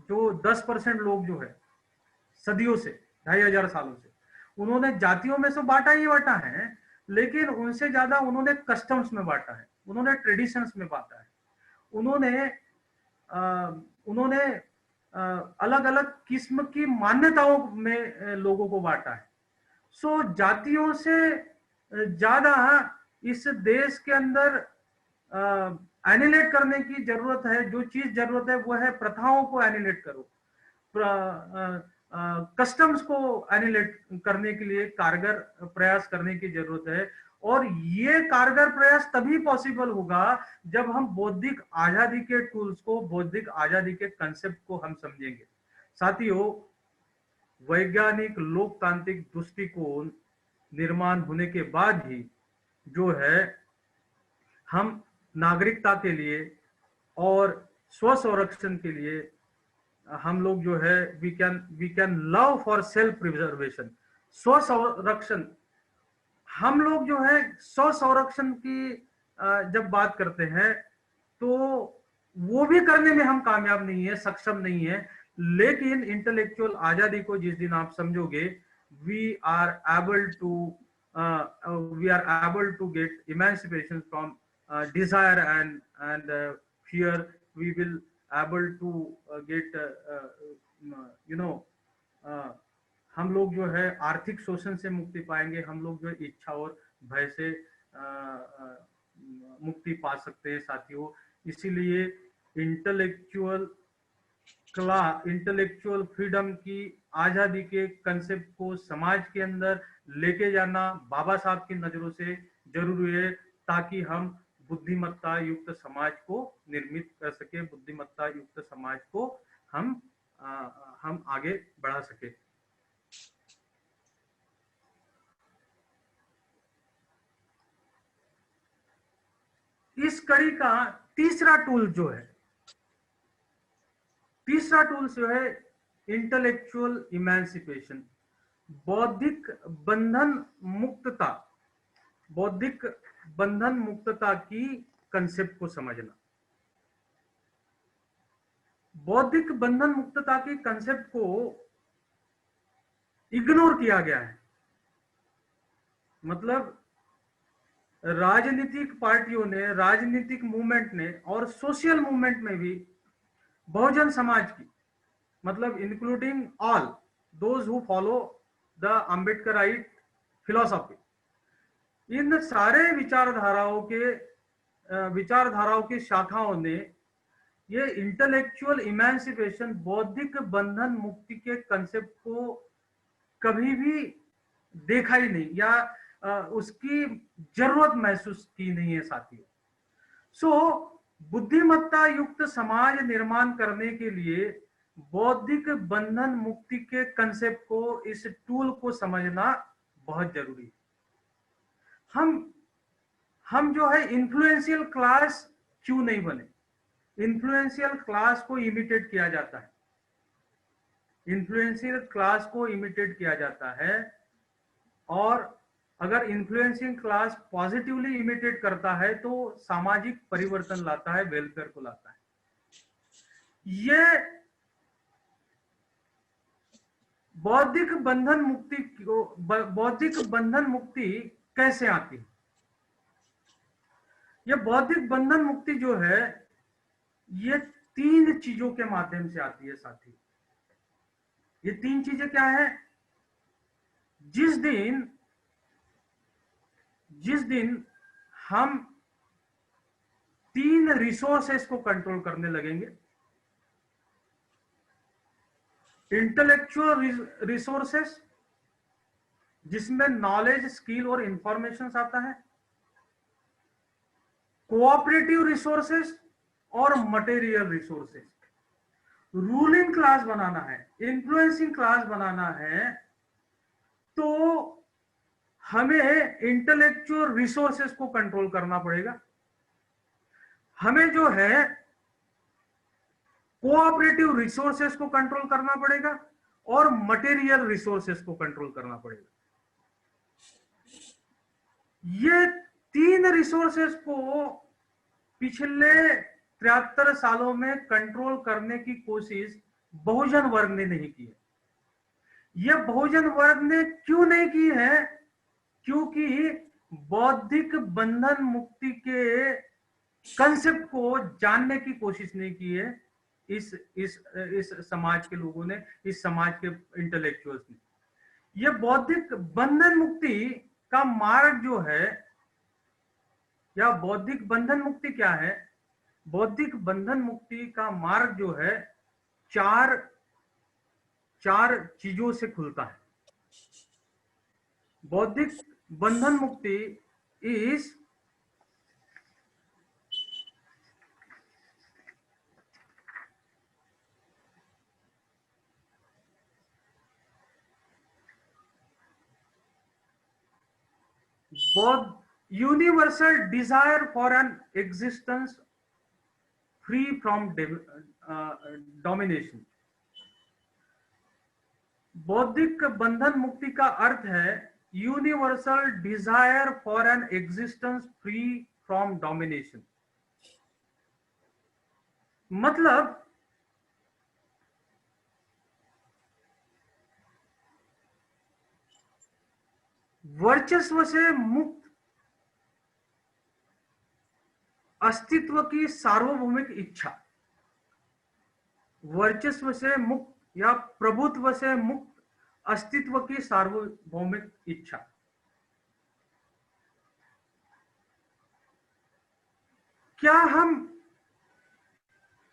S2: जो 10% लोग जो है सदियों से 2500 सालों से उन्होंने जातियों में से बांटा ही बांटा है, लेकिन उनसे ज्यादा उन्होंने कस्टम्स में बांटा है, उन्होंने ट्रेडिशंस में बांटा है, उन्होंने अलग अलग किस्म की मान्यताओं में लोगों को बांटा है। सो जातियों से ज्यादा इस देश के अंदर एनिलेट करने की जरूरत है। जो चीज जरूरत है वो है प्रथाओं को एनिलेट करो, कस्टम्स को एनिलेट करने के लिए कारगर प्रयास करने की जरूरत है। और ये कारगर प्रयास तभी पॉसिबल होगा जब हम बौद्धिक आजादी के टूल्स को, बौद्धिक आजादी के कंसेप्ट को हम समझेंगे। साथियों, वैज्ञानिक लोकतांत्रिक दृष्टिकोण निर्माण होने के बाद ही जो है हम नागरिकता के लिए और स्व संरक्षण के लिए हम लोग जो है we can love for self preservation. स्व संरक्षण, हम लोग जो है स्व संरक्षण की जब बात करते हैं तो वो भी करने में हम कामयाब नहीं है, सक्षम नहीं है। लेकिन इंटेलेक्चुअल आजादी को जिस दिन आप समझोगे, we are able to get emancipation from desire and fear. We will able to get हम लोग जो है आर्थिक शोषण से मुक्ति पाएंगे, हम लोग जो इच्छा और भय से मुक्ति पा सकते हैं साथियों। इसीलिए इंटेलेक्चुअल फ्रीडम की आजादी के कंसेप्ट को समाज के अंदर लेके जाना बाबा साहब की नजरों से जरूरी है, ताकि हम बुद्धिमत्ता युक्त समाज को निर्मित कर सके, बुद्धिमत्ता युक्त समाज को हम आगे बढ़ा सके। इस कड़ी का तीसरा टूल जो है इंटेलेक्चुअल इमेंसिपेशन, बौद्धिक बंधन मुक्तता की कंसेप्ट को समझना। बौद्धिक बंधन मुक्तता की कंसेप्ट को इग्नोर किया गया है। मतलब राजनीतिक पार्टियों ने, राजनीतिक मूवमेंट ने और सोशल मूवमेंट में भी बहुजन समाज की, मतलब including all those who follow the Ambedkarite philosophy, इन सारे विचारधाराओं की शाखाओं ने ये इंटेलेक्चुअल इमेंसिपेशन, बौद्धिक बंधन मुक्ति के कंसेप्ट को कभी भी देखा ही नहीं या उसकी जरूरत महसूस की नहीं है साथियों। सो बुद्धिमत्ता युक्त समाज निर्माण करने के लिए बौद्धिक बंधन मुक्ति के कंसेप्ट को, इस टूल को समझना बहुत जरूरी है। हम जो है इन्फ्लुएंशियल क्लास क्यों नहीं बने? इन्फ्लुएंशियल क्लास को इमिटेट किया जाता है, इन्फ्लुएंशियल क्लास को इमिटेट किया जाता है, और अगर इन्फ्लुएंसिंग क्लास पॉजिटिवली इमिटेट करता है तो सामाजिक परिवर्तन लाता है, वेलफेयर को लाता है। ये बौद्धिक बंधन मुक्ति कैसे आती है? ये बौद्धिक बंधन मुक्ति जो है ये 3 चीजों के माध्यम से आती है साथी। ये 3 चीजें क्या है? जिस दिन हम 3 रिसोर्सेस को कंट्रोल करने लगेंगे, इंटेलेक्चुअल रिसोर्सेस जिसमें नॉलेज, स्किल और इंफॉर्मेशन आता है, कोऑपरेटिव रिसोर्सेस और मटेरियल रिसोर्सेस। रूलिंग क्लास बनाना है, इन्फ्लुएंसिंग क्लास बनाना है, तो हमें इंटेलेक्चुअल रिसोर्सेस को कंट्रोल करना पड़ेगा, हमें जो है कोऑपरेटिव रिसोर्सेस को कंट्रोल करना पड़ेगा और मटेरियल रिसोर्सेस को कंट्रोल करना पड़ेगा। ये 3 रिसोर्सेस को पिछले 73 सालों में कंट्रोल करने की कोशिश बहुजन वर्ग ने नहीं की है। यह बहुजन वर्ग ने क्यों नहीं की है? क्योंकि बौद्धिक बंधन मुक्ति के कंसेप्ट को जानने की कोशिश नहीं की है इस समाज के लोगों ने, इस समाज के इंटेलेक्चुअल्स ने। यह बौद्धिक बंधन मुक्ति का मार्ग जो है, या बौद्धिक बंधन मुक्ति क्या है? बौद्धिक बंधन मुक्ति का मार्ग जो है चार चीजों से खुलता है। बौद्धिक बंधन मुक्ति is both universal desire for an existence free from domination। बौद्धिक बंधन मुक्ति का अर्थ है universal desire for an existence free from domination. मतलब वर्चस्व से मुक्त अस्तित्व की सार्वभौमिक इच्छा, वर्चस्व से मुक्त या प्रभुत्व से मुक्त अस्तित्व की सार्वभौमिक इच्छा। क्या हम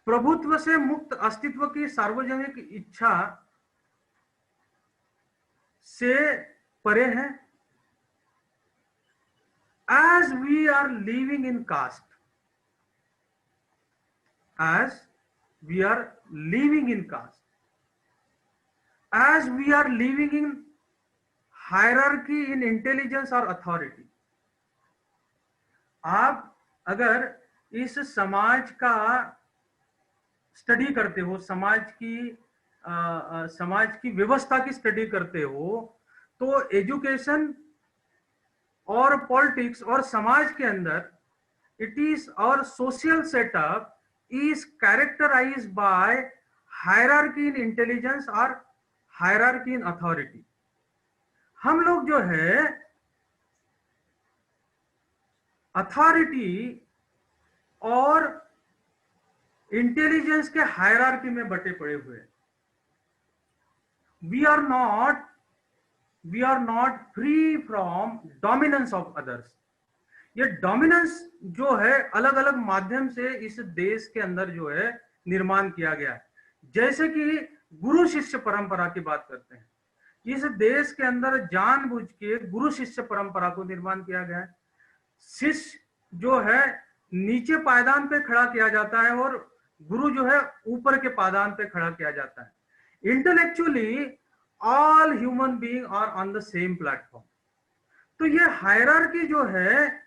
S2: प्रभुत्व से मुक्त अस्तित्व की सार्वजनिक इच्छा से परे हैं? As we are living in caste, as we are living in caste, as we are living in hierarchy in intelligence or authority। आप अगर इस समाज का स्टडी करते हो, समाज की व्यवस्था की स्टडी करते हो, तो एजुकेशन और पॉलिटिक्स और समाज के अंदर इट इज और social setup is characterized by hierarchy in intelligence और hierarchy in authority। हम लोग जो है अथॉरिटी और इंटेलिजेंस के हायरार्की में बटे पड़े हुए हैं। We are not free from dominance of others. ये डोमिनेंस जो है अलग अलग माध्यम से इस देश के अंदर जो है निर्माण किया गया है। जैसे कि गुरु शिष्य परंपरा की बात करते हैं, इस देश के अंदर जानबूझ के गुरु शिष्य परंपरा को निर्माण किया गया है। शिष्य जो है नीचे पायदान पे खड़ा किया जाता है और गुरु जो है ऊपर के पायदान पे खड़ा किया जाता है। Intellectually all human being are on the same platform. तो ये हायरार्की जो है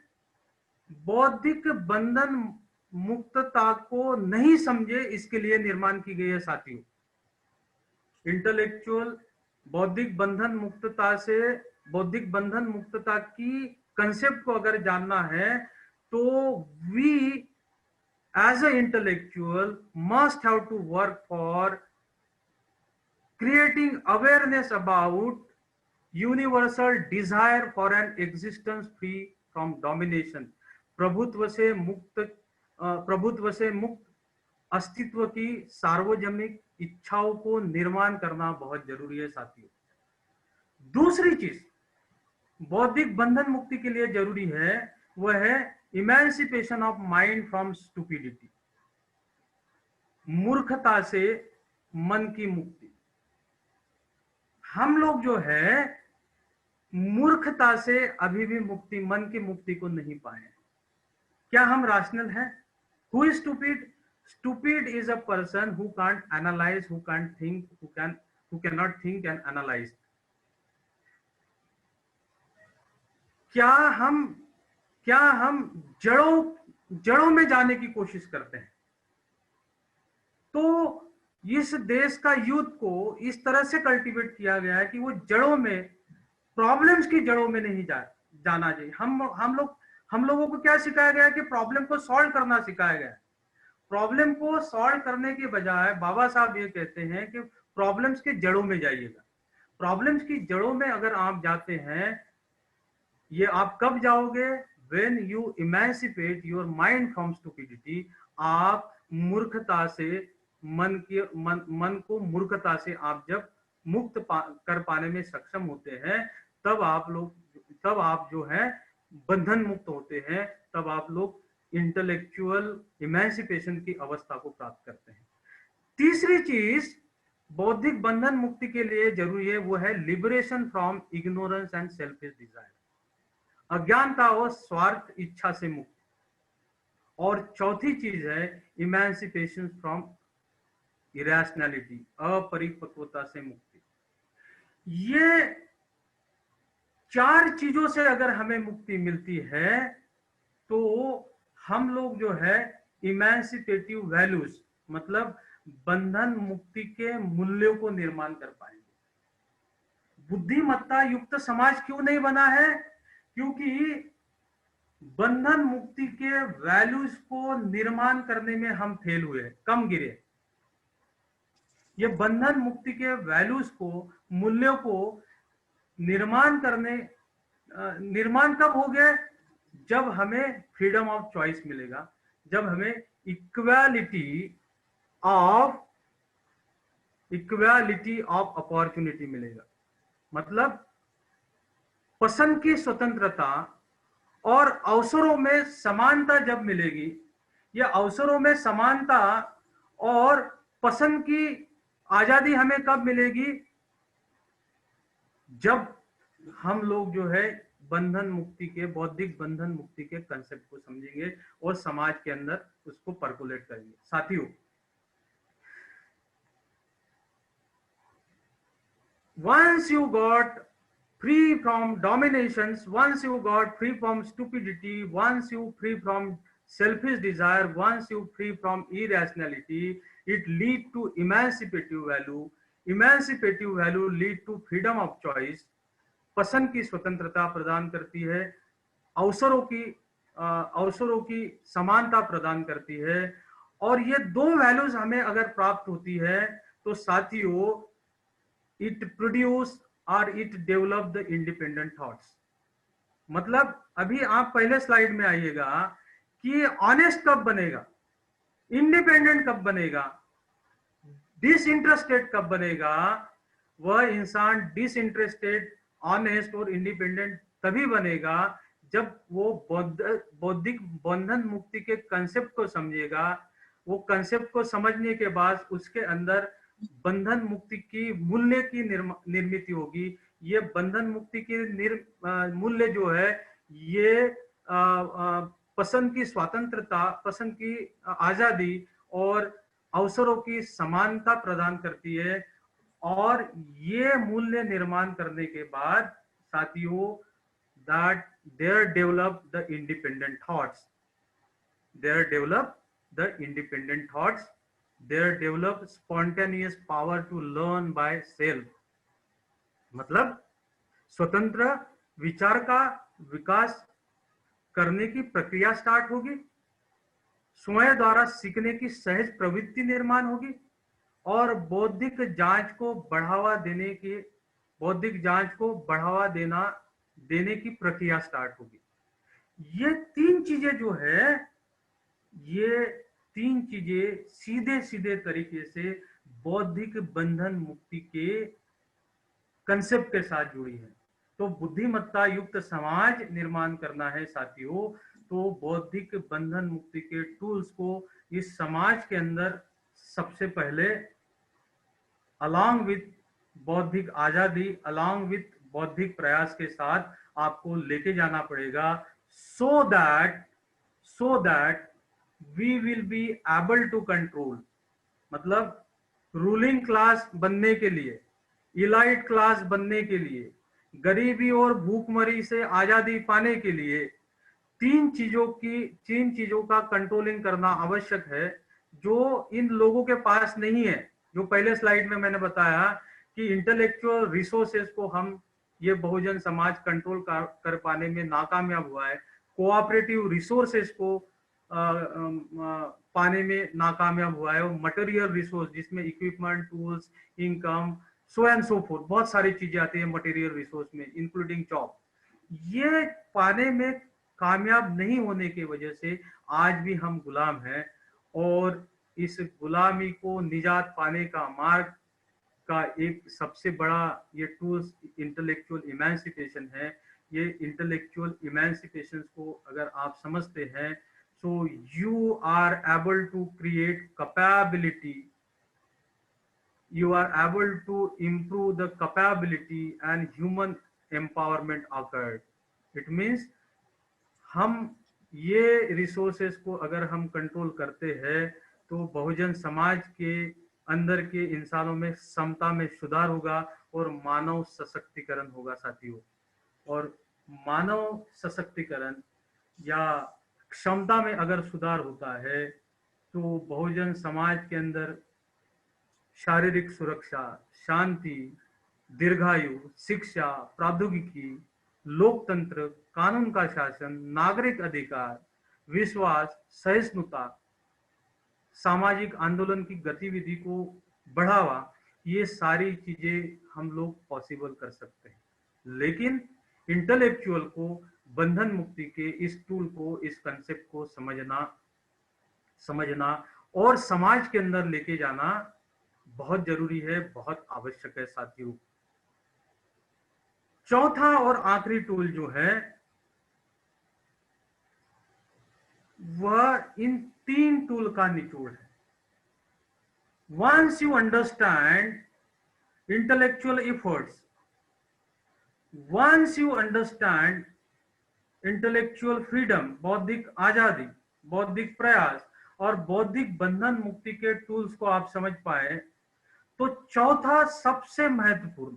S2: बौद्धिक बंधन मुक्तता को नहीं समझे, इसके लिए निर्माण की गई है साथियों। इंटेलेक्चुअल बौद्धिक बंधन मुक्तता की कंसेप्ट को अगर जानना है तो we as a intellectual must have to work for creating awareness about universal desire for an existence free from domination. प्रभुत्व से मुक्त अस्तित्व की सार्वजनिक इच्छाओं को निर्माण करना बहुत जरूरी है साथियों। दूसरी चीज बौद्धिक बंधन मुक्ति के लिए जरूरी है वह है emancipation of mind from stupidity. मूर्खता से मन की मुक्ति। हम लोग जो है मूर्खता से अभी भी मुक्ति, मन की मुक्ति को नहीं पाए। क्या हम राशनल हैं? Who is stupid? Stupid is a person who can't analyze, who can't think, who cannot think and analyze. क्या हम जड़ों में जाने की कोशिश करते हैं? तो इस देश का यूथ को इस तरह से कल्टीवेट किया गया है कि वो जड़ों में, प्रॉब्लम्स की जड़ों में नहीं जाना चाहिए। हम लोगों को क्या सिखाया गया है कि प्रॉब्लम को सॉल्व करना सिखाया गया है। प्रॉब्लम को सॉल्व करने के बजाय बाबा साहब ये कहते हैं कि प्रॉब्लम्स के जड़ों में जाइएगा। प्रॉब्लम्स की जड़ों में अगर आप जाते हैं, ये आप कब जाओगे? When you emancipate your mind from stupidity. आप मूर्खता से मन को मूर्खता से आप जब मुक्त कर पाने में सक्षम होते हैं, तब आप जो है बंधन मुक्त होते हैं, तब आप लोग इंटेलेक्चुअल इमेंसिपेशन की अवस्था को प्राप्त करते हैं। तीसरी चीज बौद्धिक बंधन मुक्ति के लिए जरूरी है वो है liberation from ignorance and selfish desire. अज्ञानता और स्वार्थ इच्छा से मुक्ति। और चौथी चीज है इमेंसिपेशन फ्रॉम इरेशनैलिटी, अपरिपक्वता से मुक्ति। ये चार चीजों से अगर हमें मुक्ति मिलती है तो हम लोग जो है इमेंसिपेटिव वैल्यूज, मतलब बंधन मुक्ति के मूल्यों को निर्माण कर पाएंगे। बुद्धिमत्ता युक्त समाज क्यों नहीं बना है? क्योंकि बंधन मुक्ति के वैल्यूज को निर्माण करने में हम फेल हुए, कम गिरे। ये बंधन मुक्ति के वैल्यूज को, मूल्यों को निर्माण कब हो गए? जब हमें फ्रीडम ऑफ चॉइस मिलेगा, जब हमें इक्वालिटी ऑफ अपॉर्चुनिटी मिलेगा। मतलब पसंद की स्वतंत्रता और अवसरों में समानता जब मिलेगी, या अवसरों में समानता और पसंद की आजादी हमें कब मिलेगी? जब हम लोग जो है बौद्धिक बंधन मुक्ति के कंसेप्ट को समझेंगे और समाज के अंदर उसको परकोलेट करेंगे। साथियों, once you got free from dominations, once you got free from stupidity, once you free from selfish desire, once you free from irrationality, it lead to emancipative value. Emancipative value lead to freedom of choice. पसंद की स्वतंत्रता प्रदान करती है, अवसरों की समानता प्रदान करती है। और ये दो वैल्यूज हमें अगर प्राप्त होती है तो साथियों इट प्रोड्यूस और it develop the independent thoughts. मतलब अभी आप पहले स्लाइड में आइएगा कि ऑनेस्ट कब बनेगा, इंडिपेंडेंट कब बनेगा, डिसइंटरेस्टेड कब बनेगा। वह इंसान डिसइंटरेस्टेड, ऑनेस्ट और इंडिपेंडेंट तभी बनेगा जब वो बौद्धिक बंधन मुक्ति के कंसेप्ट को समझेगा। वो कंसेप्ट को समझने के बाद उसके अंदर बंधन मुक्ति की मूल्य की निर्मित होगी। ये बंधन मुक्ति की मूल्य जो है ये पसंद की स्वतंत्रता, पसंद की आजादी और अवसरों की समानता प्रदान करती है। और ये मूल्य निर्माण करने के बाद साथियों that there develop the independent thoughts, there develop the independent thoughts, there develop spontaneous power to learn by self। मतलब स्वतंत्र विचार का विकास करने की प्रक्रिया स्टार्ट होगी, स्वयं द्वारा सीखने की सहज प्रवृत्ति निर्माण होगी और बौद्धिक जांच को बढ़ावा देने की प्रक्रिया स्टार्ट होगी। ये तीन चीजें जो है, ये तीन चीजें सीधे सीधे तरीके से बौद्धिक बंधन मुक्ति के कंसेप्ट के साथ जुड़ी है। तो बुद्धिमत्ता युक्त समाज निर्माण करना है साथियों, तो बौद्धिक बंधन मुक्ति के टूल्स को इस समाज के अंदर सबसे पहले अलॉन्ग विथ बौद्धिक आजादी, अलॉन्ग विथ बौद्धिक प्रयास के साथ आपको लेके जाना पड़ेगा, so that we will be able to control। मतलब रूलिंग क्लास बनने के लिए, इलाइट क्लास बनने के लिए, गरीबी और भूखमरी से आजादी पाने के लिए तीन चीजों का कंट्रोलिंग करना आवश्यक है, जो इन लोगों के पास नहीं है। जो पहले स्लाइड में मैंने बताया कि इंटेलेक्चुअल रिसोर्सेज को हम ये बहुजन समाज कंट्रोल कर पाने में नाकामयाब हुआ है, कोऑपरेटिव रिसोर्सेज को पाने में नाकामयाब हुआ है, और मटेरियल रिसोर्स जिसमें equipment, tools, income, so and so fourth, बहुत सारी चीजें आती है मटेरियल रिसोर्स में, इंक्लूडिंग जॉब। ये पाने में कामयाब नहीं होने की वजह से आज भी हम गुलाम हैं, और इस गुलामी को निजात पाने का मार्ग का एक सबसे बड़ा ये टूल्स इंटेलेक्चुअल इमेंसिपेशन है। ये इंटेलेक्चुअल इमेंसिपेशन को अगर आप समझते हैं, so you are able to create capability, you are able to improve the capability and human empowerment occurred। It means हम ये रिसोर्सेस को अगर हम कंट्रोल करते हैं तो बहुजन समाज के अंदर के इंसानों में समता में सुधार होगा और मानव सशक्तिकरण होगा साथियों। और मानव सशक्तिकरण या क्षमता में अगर सुधार होता है तो बहुजन समाज के अंदर शारीरिक सुरक्षा, शांति, दीर्घायु, शिक्षा, प्रौद्योगिकी, लोकतंत्र, कानून का शासन, नागरिक अधिकार, विश्वास, सहिष्णुता, सामाजिक आंदोलन की गतिविधि को बढ़ावा, ये सारी चीजें हम लोग पॉसिबल कर सकते हैं। लेकिन इंटेलेक्चुअल को बंधन मुक्ति के इस टूल को, इस कंसेप्ट को समझना और समाज के अंदर लेके जाना बहुत जरूरी है, बहुत आवश्यक है साथियों। चौथा और आखिरी टूल जो है वह इन तीन टूल का निचोड़ है। Once you understand intellectual efforts, once you understand intellectual freedom, बौद्धिक आजादी, बौद्धिक प्रयास और बौद्धिक बंधन मुक्ति के टूल्स को आप समझ पाए, तो चौथा सबसे महत्वपूर्ण,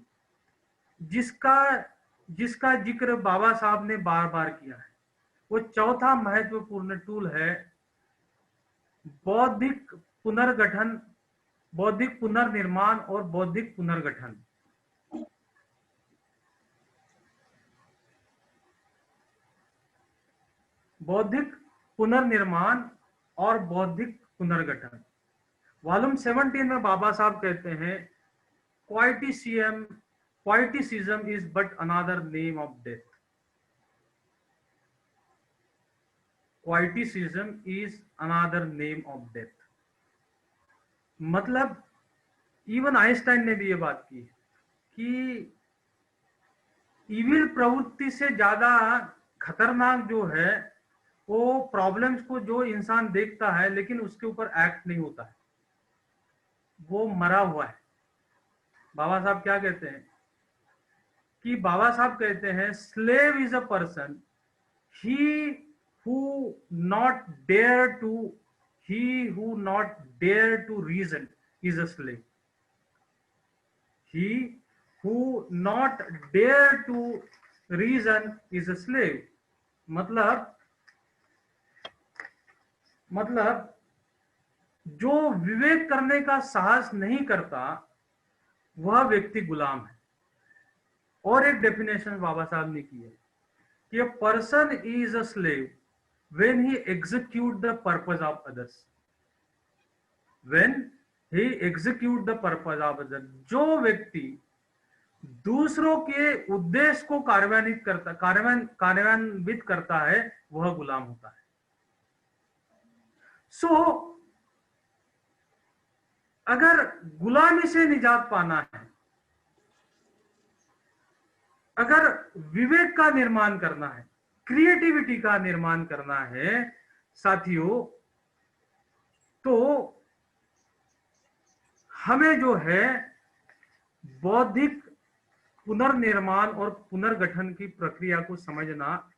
S2: जिसका जिक्र बाबा साहब ने बार बार किया है, वो चौथा महत्वपूर्ण टूल है बौद्धिक पुनर्गठन, बौद्धिक पुनर्निर्माण और बौद्धिक पुनर्गठन। बौद्धिक पुनर्निर्माण और बौद्धिक पुनर्गठन। वॉल्यूम 17 में बाबा साहब कहते हैं, quietism is but another name of death. Quietism is another name of death. मतलब इवन आइंस्टाइन ने भी ये बात की कि इविल प्रवृत्ति से ज्यादा खतरनाक जो है वो प्रॉब्लम्स को जो इंसान देखता है लेकिन उसके ऊपर एक्ट नहीं होता है, वो मरा हुआ है। बाबा साहब क्या कहते हैं कि बाबा साहब कहते हैं slave is a person he who not dare to who not dare to reason is a slave. He who not dare to reason is a slave. मतलब जो विवेक करने का साहस नहीं करता वह व्यक्ति गुलाम है। और एक डेफिनेशन बाबा साहब ने की है कि a person is a slave when he execute the purpose of others. When he execute the purpose of others, जो व्यक्ति दूसरों के उद्देश्य को कार्यान्वित करता है वह गुलाम होता है। सो अगर गुलामी से निजात पाना है, अगर विवेक का निर्माण करना है, क्रिएटिविटी का निर्माण करना है साथियों, तो हमें जो है बौद्धिक पुनर्निर्माण और पुनर्गठन की प्रक्रिया को समझना,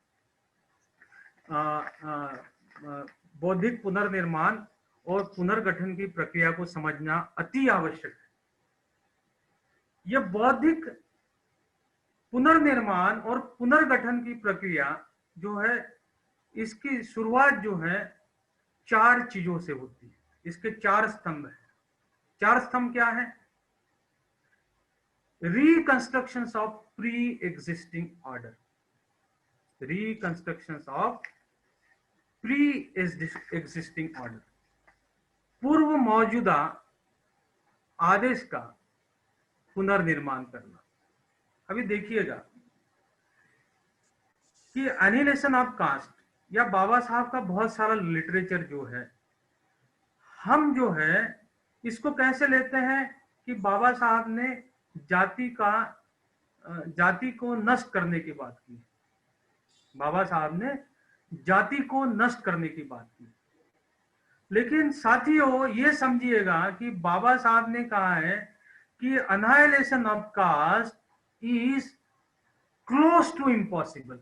S2: बौद्धिक पुनर्निर्माण और पुनर्गठन की प्रक्रिया को समझना अति आवश्यक है। यह बौद्धिक पुनर्निर्माण और पुनर्गठन की प्रक्रिया जो है, इसकी शुरुआत जो है 4 चीजों से होती है। इसके 4 स्तंभ हैं। 4 स्तंभ क्या है? Reconstructions of pre existing order, reconstructions of pre existing order, पूर्व मौजूदा आदेश का पुनर्निर्माण करना। अभी देखिएगा कि एनिहिलेशन ऑफ कास्ट या बाबा साहब का बहुत सारा लिटरेचर जो है, हम जो है इसको कैसे लेते हैं कि बाबा साहब ने जाति को नष्ट करने की बात की। बाबा साहब ने जाति को नष्ट करने की बात की, लेकिन साथियों ये समझिएगा कि बाबा साहब ने कहा है कि annihilation of caste is close to impossible.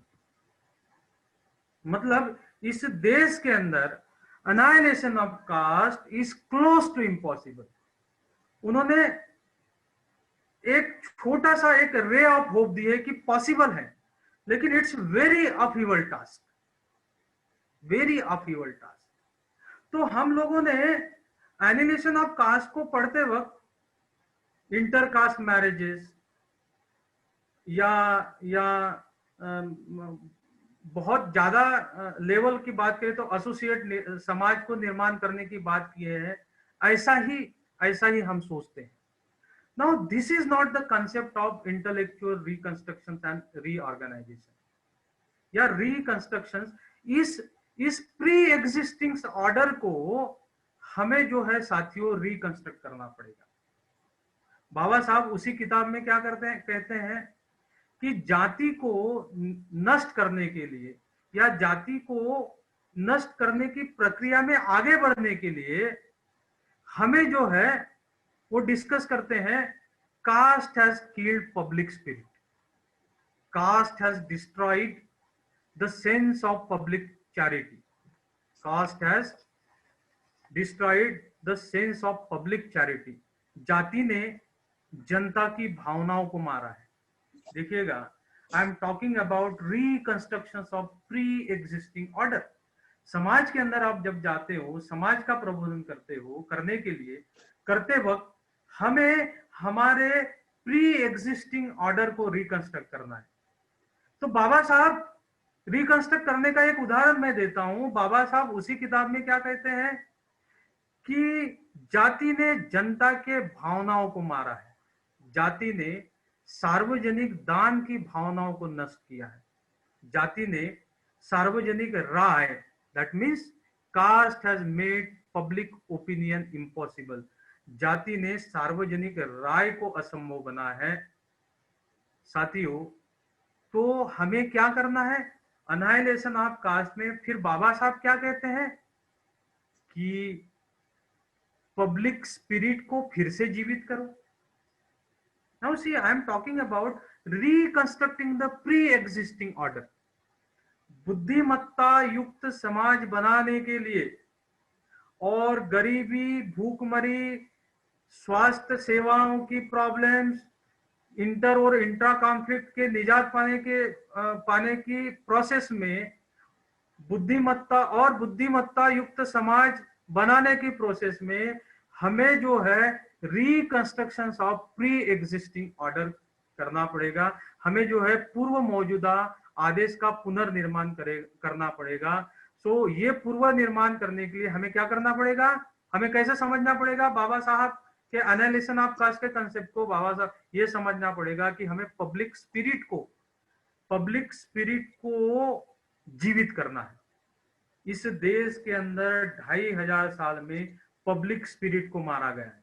S2: मतलब इस देश के अंदर annihilation of caste is close to impossible. उन्होंने एक छोटा सा एक रे ऑफ होप दी है कि पॉसिबल है, लेकिन it's very upheaval task, very upheaval task. तो हम लोगों ने एनिहिलेशन ऑफ कास्ट को पढ़ते वक्त इंटरकास्ट मैरिजेस या बहुत ज्यादा लेवल की बात करें तो एसोसिएट समाज को निर्माण करने की बात की है। ऐसा ही हम सोचते हैं। Now this is not the concept of intellectual reconstructions and reorganization या reconstructions। इस प्री एग्जिस्टिंग ऑर्डर को हमें जो है साथियों रिकंस्ट्रक्ट करना पड़ेगा। बाबा साहब उसी किताब में क्या कहते हैं कि जाति को नष्ट करने के लिए या जाति को नष्ट करने की प्रक्रिया में आगे बढ़ने के लिए हमें जो है वो डिस्कस करते हैं, caste has killed public spirit, caste has destroyed the sense of public charity, caste has destroyed the sense of public charity. जाति ने जनता की भावनाओं को मारा है। देखिएगा, I am talking about reconstructions of pre existing order. समाज के अंदर आप जब जाते हो, समाज का प्रबोधन करने के लिए करते वक्त हमें हमारे प्री एग्जिस्टिंग ऑर्डर को रिकंस्ट्रक्ट करना है। तो बाबा साहब रिकंस्ट्रक्ट करने का एक उदाहरण मैं देता हूं। बाबा साहब उसी किताब में क्या कहते हैं कि जाति ने जनता के भावनाओं को मारा है, जाति ने सार्वजनिक दान की भावनाओं को नष्ट किया है, जाति ने सार्वजनिक राय that means caste has made public opinion impossible. जाति ने सार्वजनिक राय को असंभव बना है। साथियों, तो हमें क्या करना है? अनाइलेशन ऑफ कास्ट में फिर बाबा साहब क्या कहते हैं कि पब्लिक स्पिरिट को फिर से जीवित करो। Now see, I am talking about reconstructing the pre existing order. बुद्धिमत्ता युक्त समाज बनाने के लिए और गरीबी, भूखमरी, स्वास्थ्य सेवाओं की प्रॉब्लम्स, इंटर और इंट्रा कॉन्फ्लिक्ट के निजात पाने की प्रोसेस में बुद्धिमत्ता युक्त समाज बनाने की प्रोसेस में हमें जो है reconstruction of pre existing order करना पड़ेगा। हमें जो है पूर्व मौजूदा आदेश का पुनर्निर्माण करना पड़ेगा। सो ये पूर्व निर्माण करने के लिए हमें क्या करना पड़ेगा? हमें कैसे समझना पड़ेगा? बाबा साहब के एनालिसिस ऑफ कास्ट के कंसेप्ट को बाबा साहब ये समझना पड़ेगा कि हमें पब्लिक स्पिरिट को जीवित करना है। इस देश के अंदर 2500 साल में पब्लिक स्पिरिट को मारा गया है,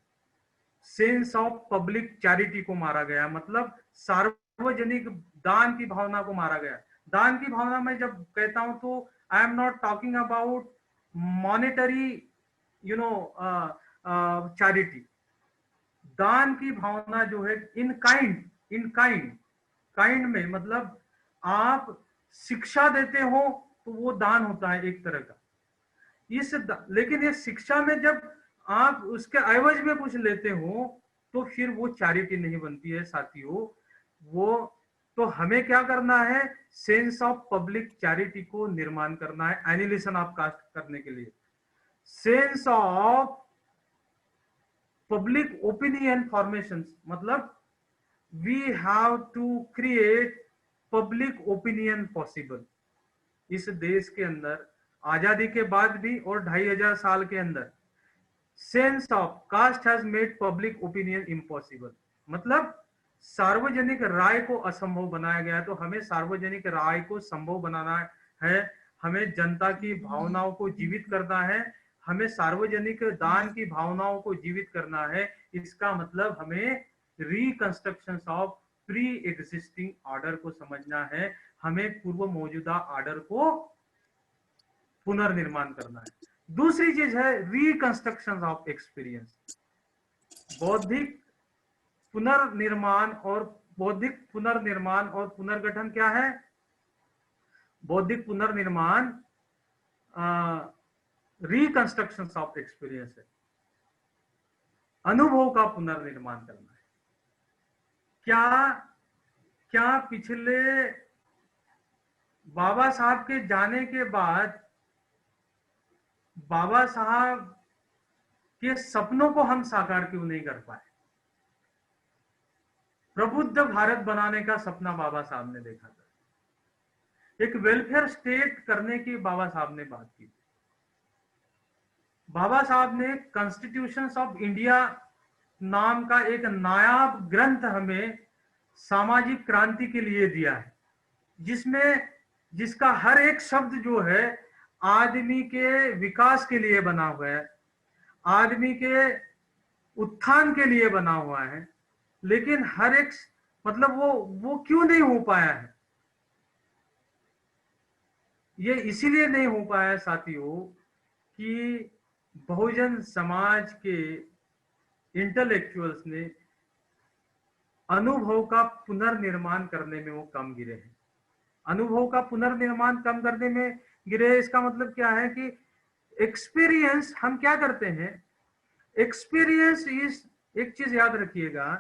S2: सेंस ऑफ पब्लिक चैरिटी को मारा गया, मतलब सार्वजनिक दान की भावना को मारा गया। दान की भावना में जब कहता हूं तो I am not talking about monetary charity. दान की भावना जो है इन काइंड में, मतलब आप शिक्षा देते हो तो वो दान होता है एक तरह का। लेकिन ये शिक्षा में जब आप उसके एवज में कुछ लेते हो तो फिर वो चैरिटी नहीं बनती है साथियों। वो तो हमें क्या करना है? सेंस ऑफ पब्लिक चैरिटी को निर्माण करना है एनालिसिस ऑफ कास्ट करने के लिए। Sense of public opinion formation, मतलब we have to create public opinion possible. इस देश के अंदर आजादी के बाद भी और 2500 साल के अंदर sense of caste has made public opinion impossible, मतलब सार्वजनिक राय को असंभव बनाया गया। तो हमें सार्वजनिक राय को संभव बनाना है, हमें जनता की भावनाओं को जीवित करना है, हमें सार्वजनिक दान की भावनाओं को जीवित करना है। इसका मतलब हमें reconstruction of pre existing order को समझना है, हमें पूर्व मौजूदा ऑर्डर को पुनर्निर्माण करना है। दूसरी चीज है रिकंस्ट्रक्शन ऑफ एक्सपीरियंस। बौद्धिक पुनर्निर्माण और पुनर्गठन क्या है? बौद्धिक पुनर्निर्माण रिकंस्ट्रक्शन ऑफ एक्सपीरियंस है, अनुभव का पुनर्निर्माण करना है। क्या पिछले बाबा साहब के जाने के बाद बाबा साहब के सपनों को हम साकार क्यों नहीं कर पाए? प्रबुद्ध भारत बनाने का सपना बाबा साहब ने देखा था, एक वेलफेयर स्टेट करने की बाबा साहब ने बात की। बाबा साहब ने कॉन्स्टिट्यूशन ऑफ इंडिया नाम का एक नायाब ग्रंथ हमें सामाजिक क्रांति के लिए दिया है, जिसका हर एक शब्द जो है आदमी के विकास के लिए बना हुआ है, आदमी के उत्थान के लिए बना हुआ है। लेकिन हर एक मतलब वो क्यों नहीं हो पाया है? ये इसीलिए नहीं हो पाया साथियों कि बहुजन समाज के इंटेलेक्चुअल्स ने अनुभव का पुनर्निर्माण करने में वो कम गिरे हैं। अनुभव का पुनर्निर्माण कम करने में गिरे, इसका मतलब क्या है कि एक्सपीरियंस हम क्या करते हैं? एक्सपीरियंस इज, एक चीज याद रखिएगा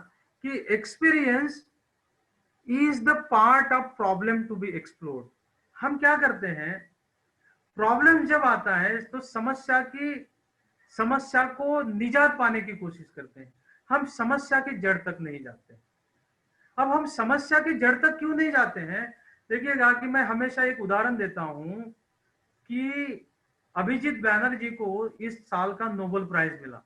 S2: कि experience is the part of problem to be explored. हम क्या करते हैं? प्रॉब्लम जब आता है तो समस्या को निजात पाने की कोशिश करते हैं, हम समस्या की जड़ तक नहीं जाते। अब हम समस्या की जड़ तक क्यों नहीं जाते हैं? देखिएगा कि मैं हमेशा एक उदाहरण देता हूं कि अभिजीत बैनर्जी को इस साल का नोबेल प्राइज मिला।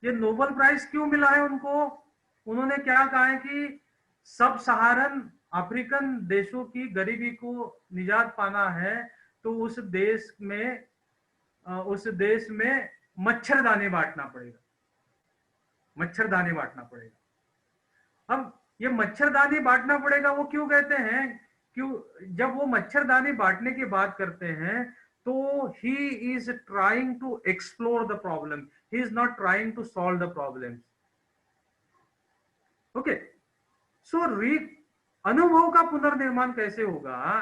S2: ये नोबेल प्राइज क्यों मिला है उनको? उन्होंने क्या कहा है कि सब सहारन अफ्रीकन देशों की गरीबी को निजात पाना है, तो उस देश में उस देश में मच्छरदानी बांटना पड़ेगा, मच्छरदानी बांटना पड़ेगा। अब ये मच्छरदानी बांटना पड़ेगा वो क्यों कहते हैं, क्यों, जब वो मच्छरदानी बांटने की बात करते हैं तो he is trying to explore the problem, he is not trying to solve the problem. Okay, so अनुभव का पुनर्निर्माण कैसे होगा,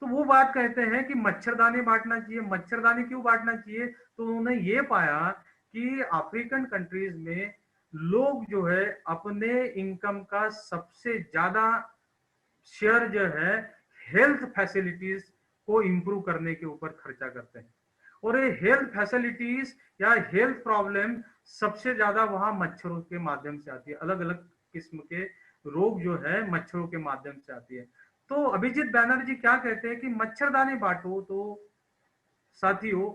S2: तो वो बात कहते हैं कि मच्छरदानी बांटना चाहिए। मच्छरदानी क्यों बांटना चाहिए, तो उन्होंने ये पाया कि अफ्रीकन कंट्रीज में लोग जो है अपने इनकम का सबसे ज्यादा शेयर जो है हेल्थ फैसिलिटीज को इंप्रूव करने के ऊपर खर्चा करते हैं, और ये हेल्थ फैसिलिटीज या हेल्थ प्रॉब्लम सबसे ज्यादा वहां मच्छरों के माध्यम से आती है। अलग अलग किस्म के रोग जो है मच्छरों के माध्यम से आती है। तो अभिजीत बैनर्जी क्या कहते हैं कि मच्छरदानी बांटो। तो साथियों